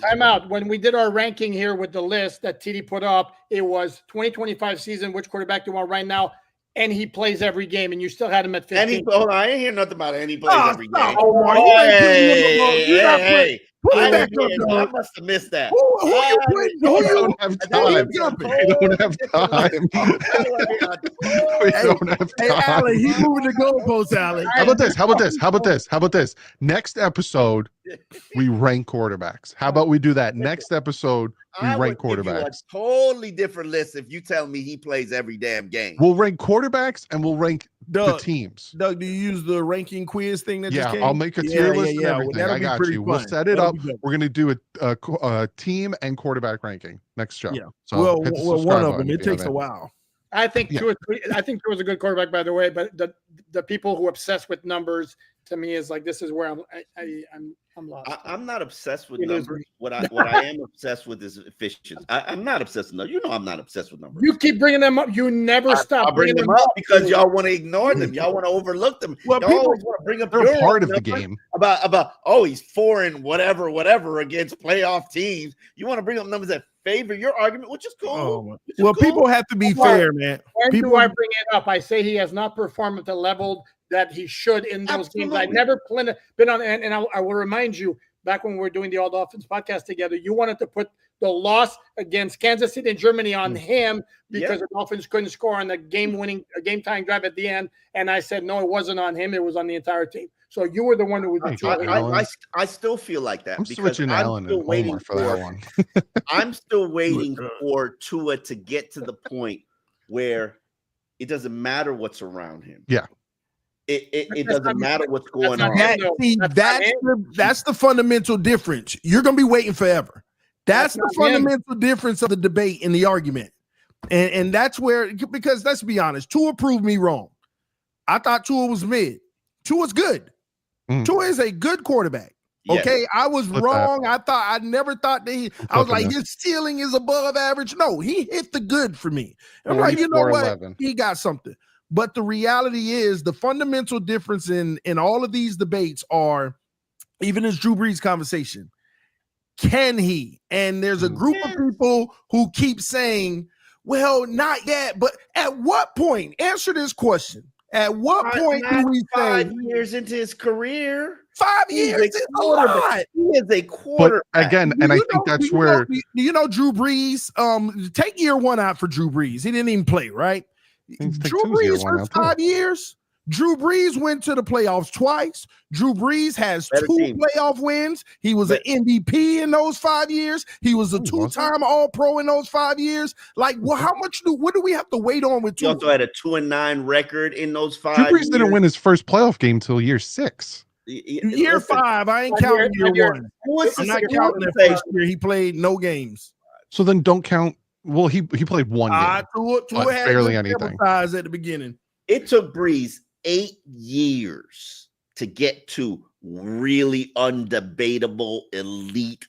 Time out. When we did our ranking here with the list that TD put up, it was 2025 season. Which quarterback do you want right now? And he plays every game, and you still had him at 15. I ain't hear nothing about it. And he plays every game. Hey. I must have missed that. Who you We don't have time. We don't have time. Hey, Allen, he moving the goalposts, Allen. How about this? Next episode, we rank quarterbacks. How about we do that? Next episode, we rank quarterbacks. A totally different list if you tell me he plays every damn game. We'll rank quarterbacks and we'll rank the teams. Doug, do you use the ranking quiz thing that just came? I'll make a tier list and everything. I got you. We'll set it up. We're going to do a team and quarterback ranking next show. Yeah. So one of them. It takes a while. I think Tua was a good quarterback, by the way, but the people who obsess with numbers, to me, is like, this is where I'm lost. I'm not obsessed with numbers. What I am obsessed with is efficiency. I'm not obsessed with numbers. You know I'm not obsessed with numbers. You keep bringing them up. You never stop. I bring them up because y'all want to ignore them. Y'all want to overlook them. Well, y'all always want to bring up they're part of the game. About he's 4 and whatever against playoff teams. You want to bring up numbers that favor your argument, which is cool. People have to be fair, man. When do I bring it up? I say he has not performed at the level that he should in those games. I never been on, and I will remind you, back when we were doing the All Dolphins podcast together, you wanted to put the loss against Kansas City and Germany on him because the Dolphins couldn't score on the game-tying drive at the end. And I said, no, it wasn't on him. It was on the entire team. So you were the one who was. I still feel like that. I'm switching Allen and Omar for that one. I'm still waiting for Tua to get to the point where it doesn't matter what's around him. Yeah. It doesn't matter what's going on. That's the fundamental difference. You're going to be waiting forever. That's the fundamental difference of the debate and the argument. And that's where, because let's be honest, Tua proved me wrong. I thought Tua was mid. Tua's good. Tua is a good quarterback. Yes. Okay, I was wrong. I never thought that I was like, his ceiling is above average. No, he hit the good for me. I'm like, you know what? 11. He got something. But the reality is the fundamental difference in all of these debates are, even as Drew Brees conversation, can he? And there's a group of people who keep saying, well, not yet. But at what point? Answer this question. At what point do we say 5 years into his career? 5 years is a lot. He is a quarterback. But again, and I think that's where you know Drew Brees. Take year one out for Drew Brees. He didn't even play, right? Drew Brees first 5 years. Drew Brees went to the playoffs twice. Drew Brees has two playoff wins. He was an MVP in those 5 years. He was a two-time All-Pro in those 5 years. Like, well, what do we have to wait on with Tua? He also had a 2-9 record in those 5 Drew Brees years. didn't win his first playoff game till year 6. Year 5, I ain't counting year 1. I'm not counting that first year. He played no games. So then don't count. Well, he played one game. Tua had barely anything. At the beginning. It took Brees 8 years to get to really undebatable, elite,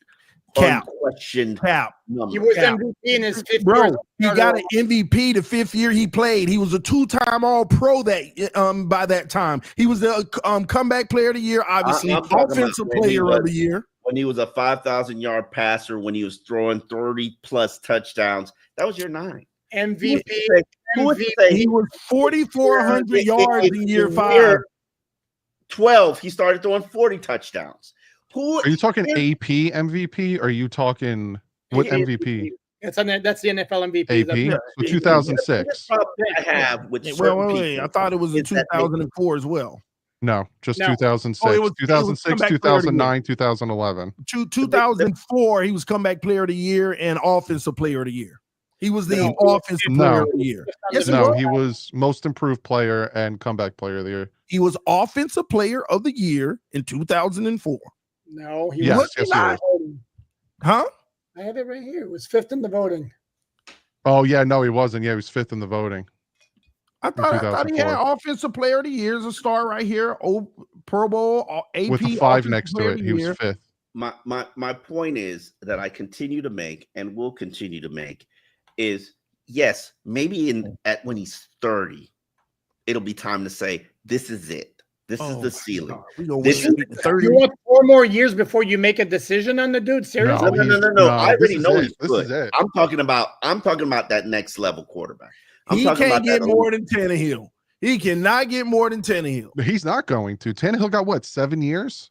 unquestioned numbers. He was MVP in his 5th year. He got an MVP the 5th year he played. He was a two-time All-Pro by that time. He was the comeback player of the year, obviously, offensive player of the year. When he was a 5,000-yard passer, when he was throwing 30-plus touchdowns, that was year 9. MVP. He was 4,400 yards in year 5. 12, he started throwing 40 touchdowns. Are you talking AP MVP? Or are you talking what MVP? That's the NFL MVP. AP? So 2006. I have with I thought it was in 2004 as well. No, just 2006. It was 2006, 2009, 2011. 2004, he was comeback player of the year and offensive player of the year. He was the offensive player of the year. Yes, he was most improved player and comeback player of the year. He was offensive player of the year in 2004. No, he was not. Huh? I have it right here. It was 5th in the voting. Oh, yeah, no, he wasn't. Yeah, he was 5th in the voting. I thought he had offensive player of the year as a star right here. Pro Bowl, AP with a 5 next to it. He was 5th. My point is that I continue to make and will continue to make is, yes, maybe when he's 30, it'll be time to say, this is it. This is the ceiling. This is 30. You want 4 more years before you make a decision on the dude? Seriously? No. I already know he's good. I'm talking about that next level quarterback. He can't get more than Tannehill. He cannot get more than Tannehill. But he's not going to. Tannehill got what, 7 years?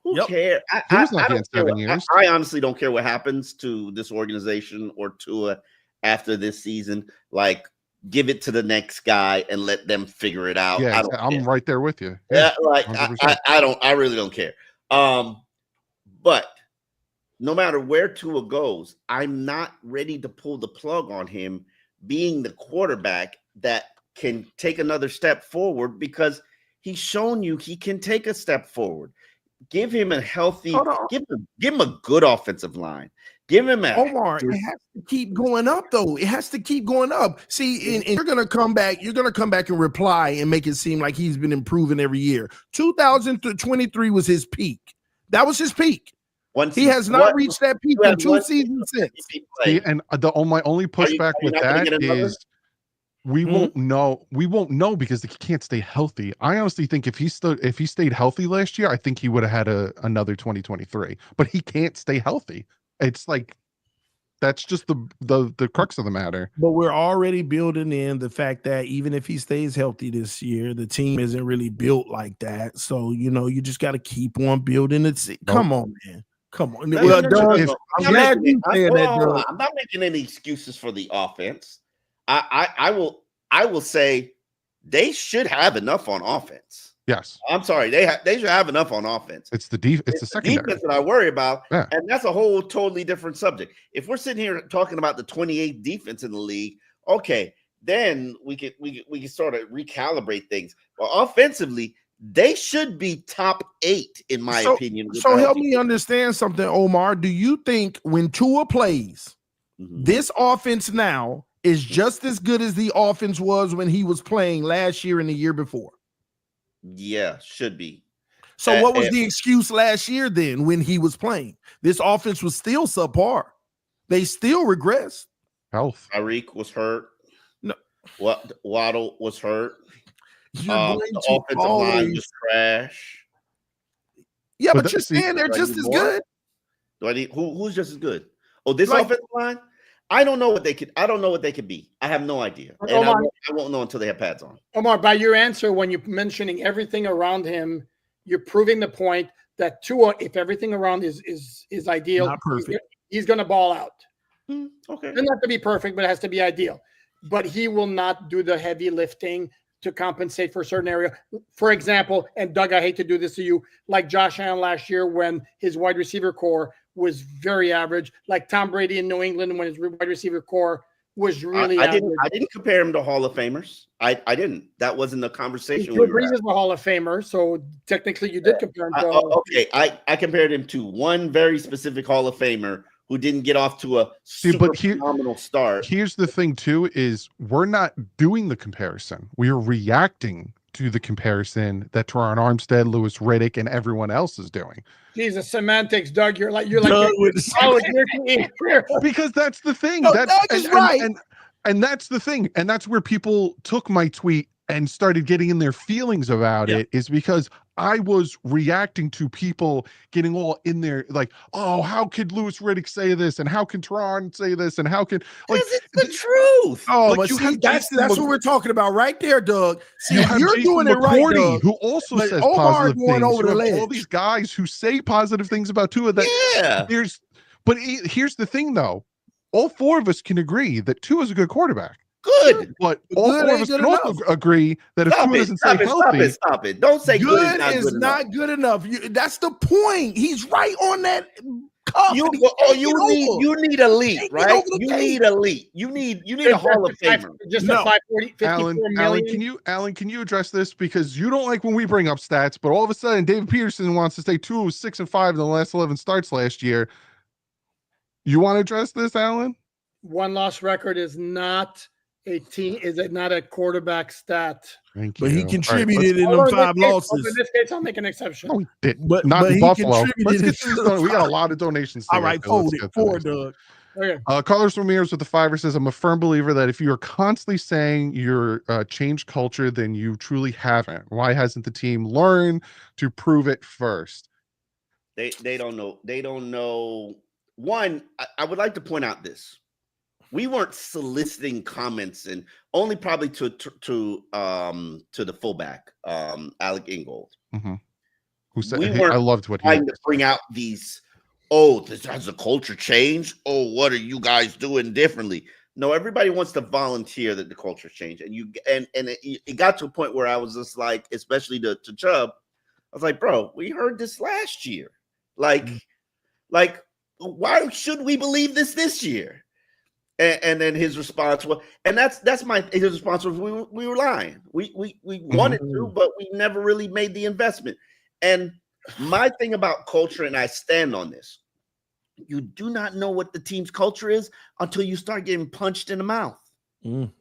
Who cares? He was not getting 7 years. I honestly don't care what happens to this organization or Tua after this season. Like, give it to the next guy and let them figure it out. Yeah, I'm right there with you. Yeah, like I really don't care. But no matter where Tua goes, I'm not ready to pull the plug on him being the quarterback that can take another step forward, because he's shown you he can take a step forward. Give him a healthy, give him a good offensive line. Give him Omar. It has to keep going up, though. It has to keep going up. See, and you're gonna come back. You're gonna come back and reply and make it seem like he's been improving every year. 2023 was his peak. That was his peak. He has not reached that peak in 2 seasons since. See, and my only pushback with that is we won't know. We won't know because he can't stay healthy. I honestly think if he stayed healthy last year, I think he would have had another 2023. But he can't stay healthy. It's like that's just the crux of the matter. But we're already building in the fact that even if he stays healthy this year, the team isn't really built like that. So you just got to keep on building it. Come on, man. Come on. Well, I'm glad you said that. I'm not making any excuses for the offense. I will say they should have enough on offense. Yes, I'm sorry. They should have enough on offense. It's the secondary defense that I worry about, and that's a whole totally different subject. If we're sitting here talking about the 28th defense in the league, okay, then we can sort of recalibrate things. But offensively, they should be top 8 in my opinion. So help me understand something, Omar. Do you think when Tua plays, this offense now is just as good as the offense was when he was playing last year and the year before. Yeah, should be. So what was the excuse last year then when he was playing? This offense was still subpar. They still regressed. Health. Tyreek was hurt. No. Waddle was hurt. You're going the to offensive line was trash. Yeah, but you're saying they're just as good. Do I need who's just as good? Oh, this offensive line? I don't know what they could. I don't know what they could be. I have no idea, and Omar, I won't know until they have pads on. Omar, by your answer, when you're mentioning everything around him, you're proving the point that Tua, if everything around is ideal, not perfect, he's going to ball out. Okay, it doesn't have to be perfect, but it has to be ideal. But he will not do the heavy lifting to compensate for a certain area. For example, and Doug, I hate to do this to you, like Josh Allen last year when his wide receiver core was very average, like Tom Brady in New England when his wide receiver core was really I didn't compare him to Hall of Famers. I didn't. That wasn't the conversation. Drew Brees is a Hall of Famer, so technically you did compare him to okay, I compared him to one very specific Hall of Famer who didn't get off to a phenomenal start. Here's the thing, too, is we're not doing the comparison. We are reacting to the comparison that Teron Armstead, Louis Riddick, and everyone else is doing. Jesus, semantics, Doug. You're like because that's the thing. No, Doug is right. And that's the thing. And that's where people took my tweet and started getting in their feelings about it, is because I was reacting to people getting all in there like, oh, how could Louis Riddick say this? And how can Teron say this? And how can it's the truth. Oh, but see, that's what we're talking about right there, Doug. See, you're doing it right, Doug. Who also says Omar positive things. Over the ledge. All these guys who say positive things about Tua. Here's the thing, though. All four of us can agree that Tua is a good quarterback. Good. But all four of us can also agree that if Tua doesn't stay healthy. Stop it. Don't say good is not good enough. That's the point. He's right on that cuff. You need elite, right? You need elite. You need a Hall of Famer. Just a 54 million. Alan, can you address this? Because you don't like when we bring up stats, but all of a sudden David Peterson wants to stay 2-6-5 in the last 11 starts last year. You want to address this, Alan? One loss record is not a team. Is it not a quarterback stat? Thank you. But he contributed in them 5 losses. In this case, I'll make an exception. No, he didn't. But not in Buffalo. Let's get these done. We got a lot of donations. All right, hold it for Doug. Okay. Carlos Ramirez with the $5 says, I'm a firm believer that if you are constantly saying you're changed culture, then you truly haven't. Why hasn't the team learned to prove it first? They don't know. They don't know. One, I would like to point out this. We weren't soliciting comments, and only probably to the fullback, Alec Ingold, who said, I loved what he trying to bring out these. Oh, this has a culture change. Oh, what are you guys doing differently? No, everybody wants to volunteer that the culture change, and it got to a point where I was just like, especially to Chubb, I was like, bro, we heard this last year, like. Why should we believe this year? And then his response was, and his response was, we were lying. We wanted to, but we never really made the investment. And my thing about culture, and I stand on this, you do not know what the team's culture is until you start getting punched in the mouth.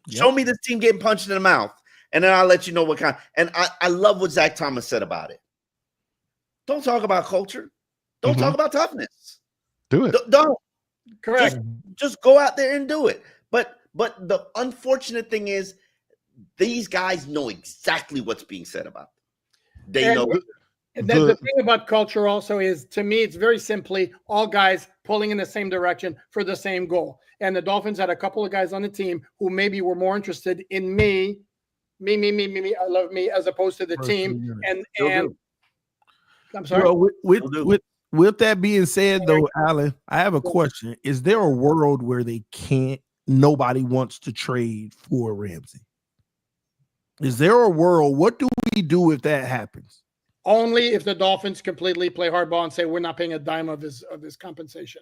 Show me this team getting punched in the mouth, and then I'll let you know what kind. And I love what Zach Thomas said about it. Don't talk about culture. Don't talk about toughness. Do it. Don't. Correct. Just go out there and do it. But the unfortunate thing is these guys know exactly what's being said about them. They know. The thing about culture also is, to me, it's very simply all guys pulling in the same direction for the same goal. And the Dolphins had a couple of guys on the team who maybe were more interested in me, I love me, as opposed to the team. And I'm sorry. Well, with that being said, though, Alan, I have a question. Is there a world where nobody wants to trade for Ramsey? Is there a world? What do we do if that happens? Only if the Dolphins completely play hardball and say we're not paying a dime of his compensation.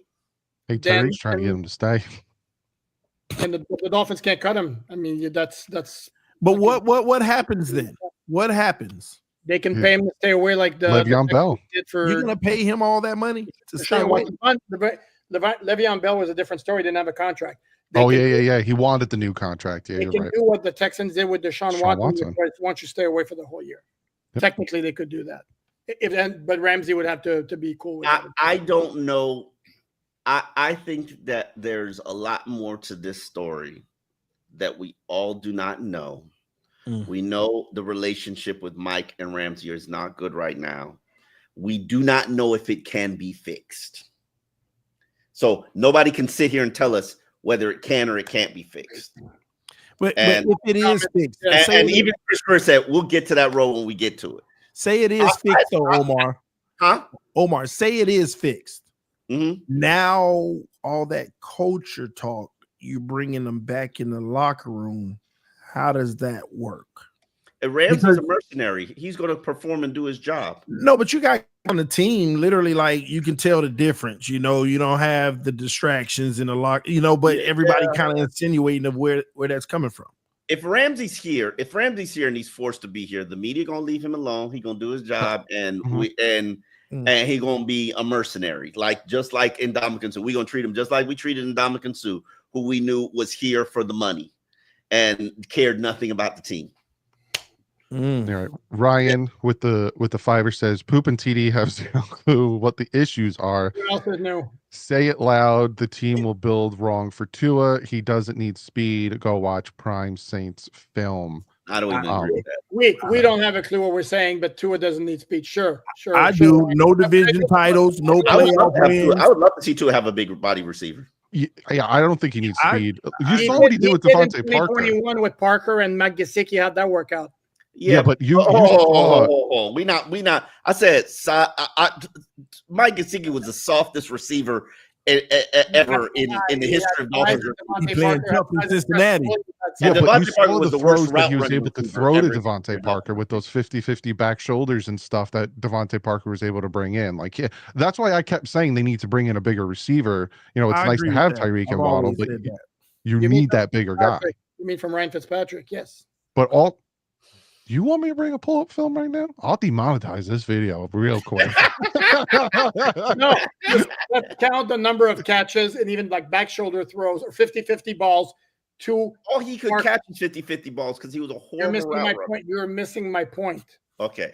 Hey, Terry's trying to get him to stay. And the Dolphins can't cut him. I mean, that's. But what happens then? What happens? They can pay him to stay away, like Le'Veon Bell. You're going to pay him all that money to stay away? Le'Veon Bell was a different story. Didn't have a contract. Yeah. He wanted the new contract. Yeah, they can do what the Texans did with Deshaun Watson. Once you stay away for the whole year, technically they could do that. But Ramsey would have to be cool with it. I don't know. I think that there's a lot more to this story that we all do not know. We know the relationship with Mike and Ramsey is not good right now. We do not know if it can be fixed. So nobody can sit here and tell us whether it can or it can't be fixed. But if it is fixed, and even Chris Kerr said, we'll get to that road when we get to it. Say it is fixed, though, Omar. Omar, say it is fixed. Now, all that culture talk, you bringing them back in the locker room. How does that work? Ramsey's a mercenary. He's going to perform and do his job. No, but you got on the team, literally, like, you can tell the difference. You know, you don't have the distractions in the lock, but everybody kind of insinuating of where that's coming from. If Ramsey's here and he's forced to be here, the media gonna leave him alone. He gonna do his job, and he gonna be a mercenary, just like in Ndamukong Suh. We gonna treat him just like we treated Ndamukong Suh, who we knew was here for the money and cared nothing about the team. All right, Ryan with the fiver says Poop and TD have zero clue what the issues are. Say it loud. The team will build wrong for Tua. He doesn't need speed. Go watch Prime Saints film. I don't even agree with that. We don't have a clue what we're saying, but Tua doesn't need speed. Sure. I do. No division titles. No playoff wins. I would love to see Tua have a big body receiver. Yeah, I don't think he needs speed. You saw what he did with Devontae Parker. 2021 with Parker and Mike Gesicki. How'd that work out? Yeah, but you we not. I said Mike Gesicki was the softest receiver ever in the history of Dolphins. He playing tough in Cincinnati. Yeah, but you saw the throws that he was able to throw to Devontae Parker with those 50-50 back shoulders and stuff that Devontae Parker was able to bring in. Like, yeah, that's why I kept saying they need to bring in a bigger receiver. It's nice to have Tyreek and Waddle, but you need that bigger guy. You mean from Ryan Fitzpatrick? Yes. But do you want me to bring a pull-up film right now? I'll demonetize this video real quick. No, let's count the number of catches and even like back shoulder throws or 50-50 balls to. Oh, he could catch 50-50 balls because he was a horrible route runner. You're missing my point. Okay.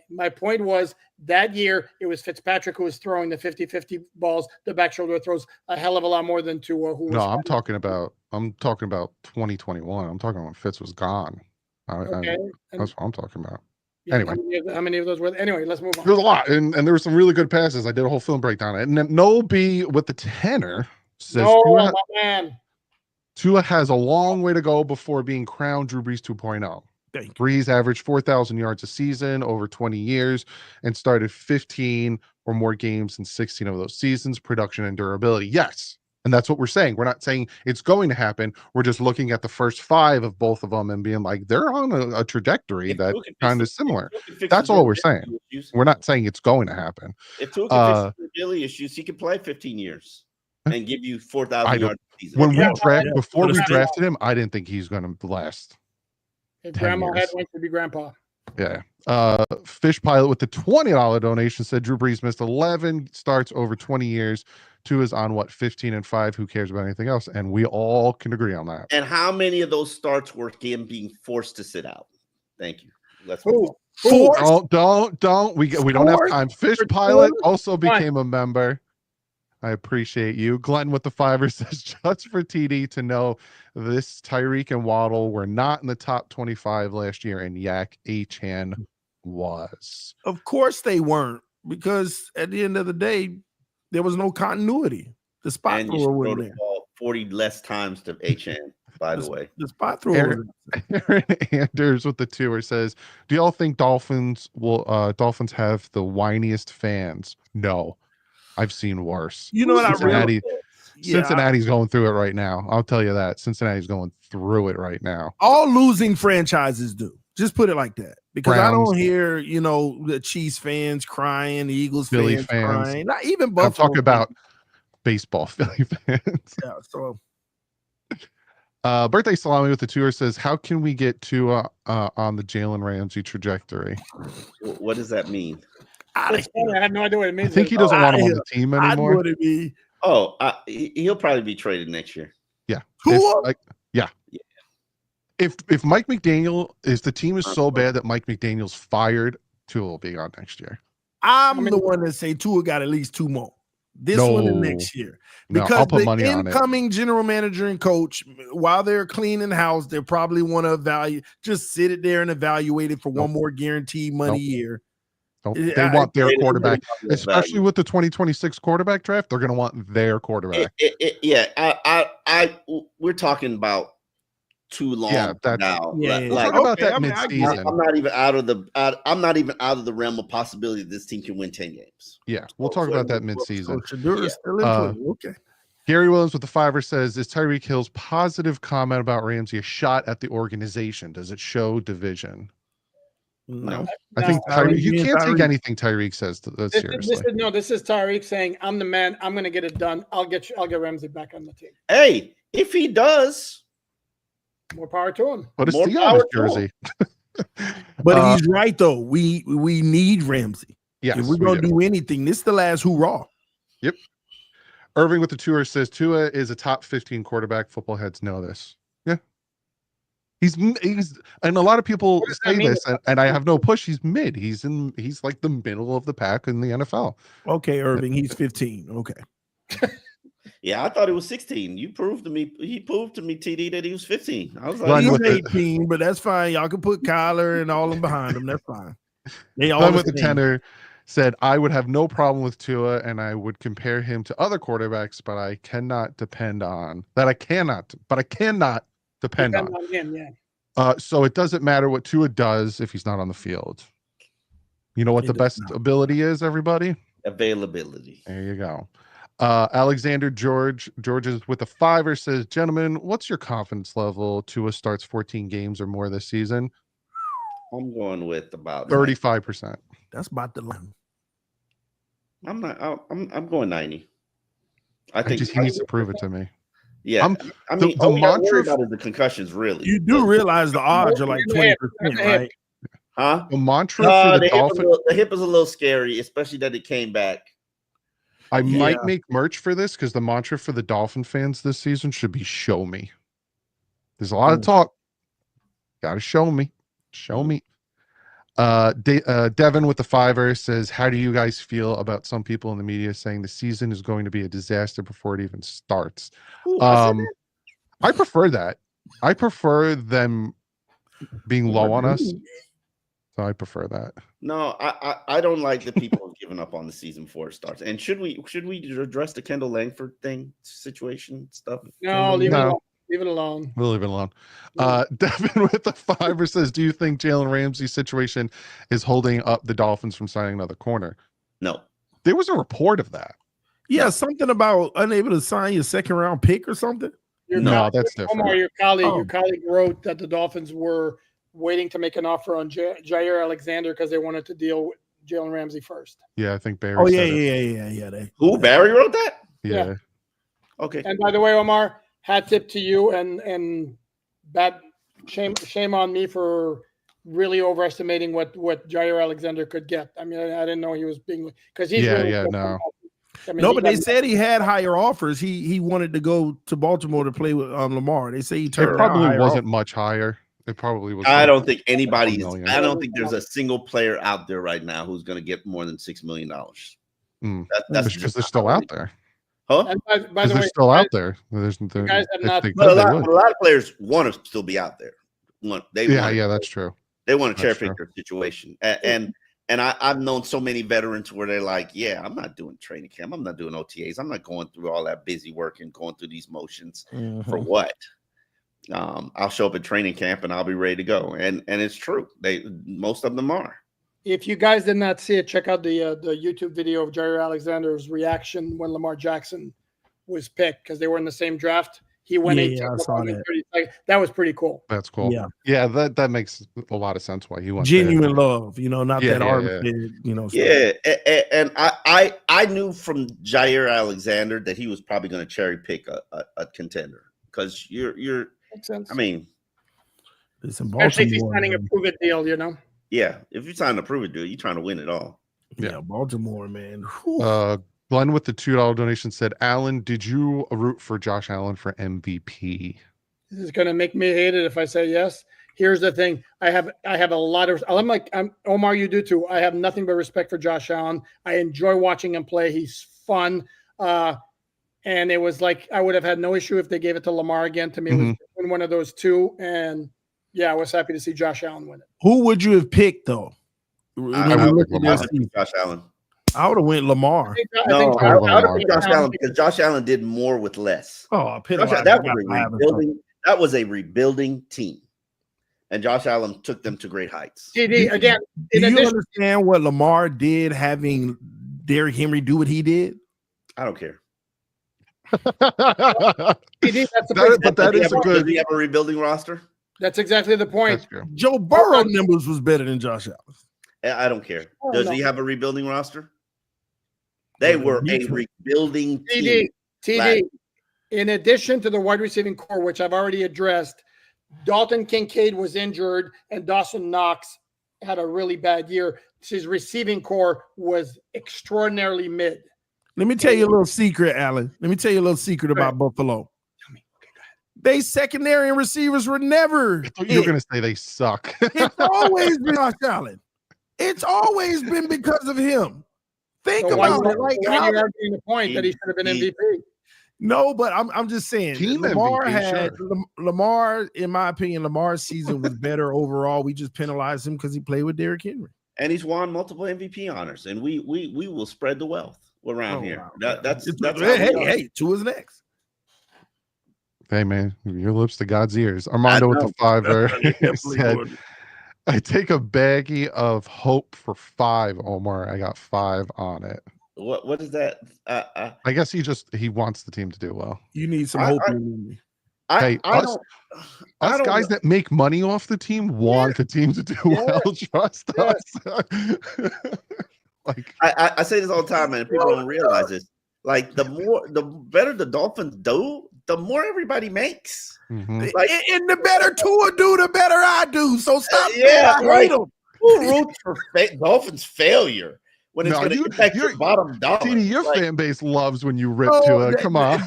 My point was that year it was Fitzpatrick who was throwing the 50-50 balls. The back shoulder throws a hell of a lot more than Tua. I'm talking about 2021. I'm talking about Fitz was gone. That's what I'm talking about. Yeah, anyway, how many of those were? Anyway, let's move on. There's a lot, and there were some really good passes. I did a whole film breakdown. And then No B with the tenor says Tua has a long way to go before being crowned Drew Brees 2.0. Brees averaged 4,000 yards a season over 20 years and started 15 or more games in 16 of those seasons. Production and durability, yes. And that's what we're saying. We're not saying it's going to happen. We're just looking at the first 5 of both of them and being like, they're on a trajectory that kind of similar. That's all we're saying. We're not saying it's going to happen. If Tua can fix durability issues, he can play 15 years and give you 4,000 yards a season. When before we drafted him, I didn't think he's going to last. If grandma had one to be grandpa. Yeah. Fish Pilot with the $20 donation said Drew Brees missed 11 starts over 20 years. Tua is on 15-5. Who cares about anything else? And we all can agree on that. And how many of those starts were him being forced to sit out? Thank you. Let's move on. Don't. We don't have time. Fish Pilot also became a member. I appreciate you. Glenn with the $5 says just for TD to know this Tyreek and Waddle were not in the top 25 last year, and Yak Achan was. Of course they weren't, because at the end of the day, there was no continuity. The spot thrower wasn't there. 40 less times to Achan, by the way. The spot thrower. Aaron Anders with the tour says, do y'all think Dolphins have the whiniest fans? No. I've seen worse. You know what Cincinnati's going through it right now. I'll tell you that. Cincinnati's going through it right now. All losing franchises do. Just put it like that. Because Browns, I don't hear, the Chiefs fans crying, the Eagles Philly fans crying. Not even Buffalo. I'm talking about baseball Philly fans. Yeah, so Birthday Salami with the tour says, how can we get Tua on the Jalen Ramsey trajectory? What does that mean? I have no idea what it means. I think he doesn't want him on the team anymore. He'll probably be traded next year. Yeah. Tua? If Mike McDaniel, if the team is so bad that Mike McDaniel's fired, Tua will be on next year. I'm the one that say Tua got at least 2 more. This one and next year. Because I'll put money on it. Incoming general manager and coach, while they're cleaning house, they probably want to just sit it there and evaluate it for one more guaranteed money year. They want their quarterback, especially with the 2026 quarterback draft. They're going to want their quarterback. We're talking about too long now. We'll talk about that mid-season. I'm not even out of the realm of possibility that this team can win 10 games. Yeah, we'll talk about that mid-season. Okay. Gary Williams with the $5 says, is Tyreek Hill's positive comment about Ramsey a shot at the organization? Does it show division? No. I think you can't take anything Tyreek says seriously. This is Tyreek saying, I'm the man. I'm going to get it done. I'll get Ramsey back on the team. Hey, if he does, more power to him. Put a C on his jersey. But he's right, though. We need Ramsey. Yes, if we're going to do anything, this is the last hoorah. Yep. Irving with the Tua says, Tua is a top 15 quarterback. Football heads know this. Yeah. He's and a lot of people say this, and I have no push. He's mid. He's like the middle of the pack in the NFL. Okay, Irving, he's 15. Okay. Yeah, I thought it was 16. He proved to me, TD, that he was 15. I was like, he's 18, but that's fine. Y'all can put Kyler and all them behind him. That's fine. They all with the tenor said, I would have no problem with Tua, and I would compare him to other quarterbacks, but I cannot depend on depend on him. Yeah. So it doesn't matter what Tua does if he's not on the field. You know what the best ability is, everybody? Availability. There you go. Alexander George's with a $5 says, gentlemen, what's your confidence level? Tua starts 14 games or more this season. I'm going with about 35%. That's about the line. I'm going 90. I think he needs to prove it to me. Yeah, the mantra about the concussions, really. You do realize the odds are like 20%, right? Huh? The mantra for the Dolphins. The hip is a little scary, especially that it came back. I might make merch for this because the mantra for the Dolphin fans this season should be "Show me." There's a lot of talk. Got to show me. Show me. Devin with the $5 says, how do you guys feel about some people in the media saying the season is going to be a disaster before it even starts? Ooh, I prefer that. I prefer them being low on us. So I prefer that. No, I don't like the people giving up on the season before it starts. And should we address the Kendall Langford situation stuff? No, leave it alone. Leave it alone. We'll leave it alone. Devin with the $5 says, do you think Jalen Ramsey's situation is holding up the Dolphins from signing another corner? No. There was a report of that. Yeah, something about unable to sign your second round pick or something. That's different. Omar, your colleague wrote that the Dolphins were waiting to make an offer on Jair Alexander because they wanted to deal with Jalen Ramsey first. Yeah, I think Barry. Oh yeah. Who? Barry wrote that? Yeah. Okay. And by the way, Omar, hat tip to you and bad shame on me for really overestimating what Jair Alexander could get. I mean, I didn't know he was being because he's no. I mean, but they said he had higher offers. He wanted to go to Baltimore to play with Lamar. They say he turned. It probably wasn't much higher. It probably was. I don't think anybody is. I don't think there's a single player out there right now who's going to get more than $6 million. That's because they're still out there. Huh? And by the way, they're still out there. There's guys have not. But a lot of players want to still be out there. That's true. They want to cherry pick their situation, and I've known so many veterans where they're like, yeah, I'm not doing training camp. I'm not doing OTAs. I'm not going through all that busy work and going through these motions for what? I'll show up at training camp and I'll be ready to go. And it's true. Most of them are. If you guys did not see it, check out the YouTube video of Jair Alexander's reaction when Lamar Jackson was picked because they were in the same draft. He went 18. I saw that. That was pretty cool. That's cool. Yeah, that makes a lot of sense why he went genuine love, not that arbitrary, Yeah, and I knew from Jair Alexander that he was probably going to cherry pick a contender because you're. Makes sense. I mean, especially if he's signing a prove it deal, Yeah, if you're signing a prove it deal, you're trying to win it all. Yeah, Baltimore, man. Glenn with the $2 donation said, Alan, did you root for Josh Allen for MVP? This is going to make me hate it if I say yes. Here's the thing. I have a lot of, I'm Omar, you do too. I have nothing but respect for Josh Allen. I enjoy watching him play. He's fun. And it was like, I would have had no issue if they gave it to Lamar again. To me, it was one of those two. And yeah, I was happy to see Josh Allen win it. Who would you have picked though? I would have picked Josh Allen. I would have went Lamar. I would have picked Josh Allen because Josh Allen did more with less. That was a rebuilding team. And Josh Allen took them to great heights. Again, do you understand what Lamar did having Derrick Henry do what he did? I don't care. But that is a good. Does he have a rebuilding roster? That's exactly the point. Joe Burrow numbers was better than Josh Allen. I don't care. Does he have a rebuilding roster? They were a rebuilding team. TD. In addition to the wide receiving core, which I've already addressed, Dalton Kincaid was injured and Dawson Knox had a really bad year. His receiving core was extraordinarily mid. Let me tell you a little secret, Alan. Let me tell you a little secret about Buffalo. Tell me. Okay, go ahead. They secondary and receivers were never. You're going to say they suck. It's always been Josh Allen. It's always been because of him. Think about it. Like, you're arguing the point that he should have been MVP. No, but I'm just saying. Lamar MVP, Lamar, in my opinion, Lamar's season was better overall. We just penalized him because he played with Derrick Henry. And he's won multiple MVP honors. And we will spread the wealth around here. Wow. That's hey, two is next. Hey man, your lips to God's ears. Armando with the $5 said, I take a baggie of hope for $5, Omar. I got 5 on it. What is that? I guess he wants the team to do well. You need some hope in me. Us guys that make money off the team want the team to do well. Trust us. Like I say this all the time, man. People don't realize this. Like the better the Dolphins do, the more everybody makes. Like, and the better Tua do, the better I do. So stop. Who roots for Dolphins failure when it's going to impact your bottom dollar? Your fan base loves when you rip Tua. Come on.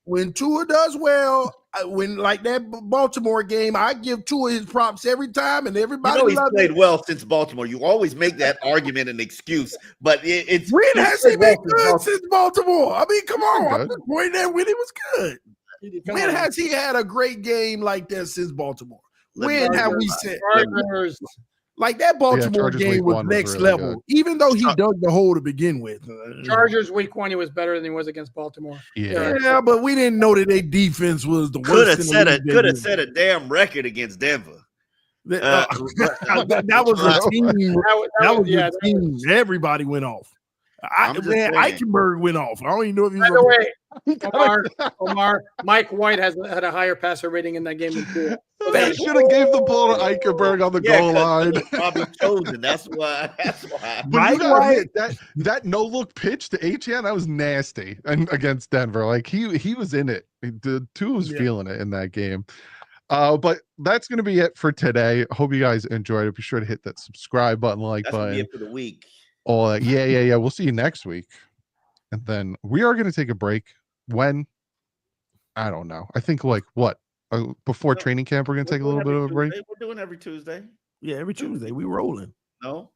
When Tua does well, when like that Baltimore game, I give Tua his props every time, and everybody he's played well since Baltimore. You always make that argument an excuse, but it's when has he been good since Baltimore? I mean, come on, I'm just pointing at when he was good. When has he had a great game like that since Baltimore? When have we said like that Baltimore game was next level, even though he dug the hole to begin with? Chargers week 1, he was better than he was against Baltimore. Yeah, but we didn't know that their defense was the worst. Could have set a damn record against Denver. That was a team. That was a team. Everybody went off. Eichenberg went off. I don't even know if he was. By the way, Omar, Mike White had a higher passer rating in that game than Tua. They should have gave the ball to Eichenberg on the goal line. Probably chosen. That's why. Mike White, that no look pitch to Etienne, that was nasty. And against Denver, like he was in it. The Tua was feeling it in that game. But that's going to be it for today. Hope you guys enjoyed it. Be sure to hit that subscribe button, like button. That's it for the week. All that. Yeah. We'll see you next week. And then we are going to take a break. When? I don't know. I think before training camp, we're going to take a little bit of a break. We're doing every Tuesday. Yeah, every Tuesday. We rolling. No?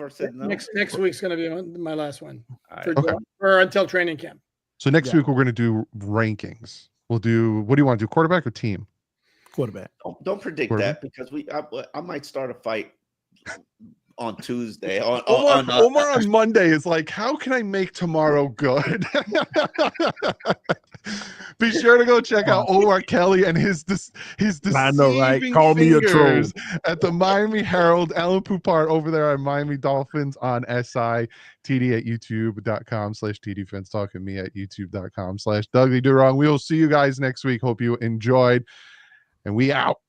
Said no. Next week's going to be my last one. Okay. Or until training camp. So next week, we're going to do rankings. We'll do, what do you want to do? Quarterback or team? Quarterback. Don't predict that because I might start a fight on Tuesday. Omar on Monday is like, how can I make tomorrow good? Be sure to go check out Omar Kelly and his I know, right? Call me a troll at the Miami Herald. Alan Poupart over there on Miami Dolphins on SI. TD at youtube.com/TDFence. Talking me at youtube.com/DouglyDurong. We will see you guys next week. Hope you enjoyed, and we out.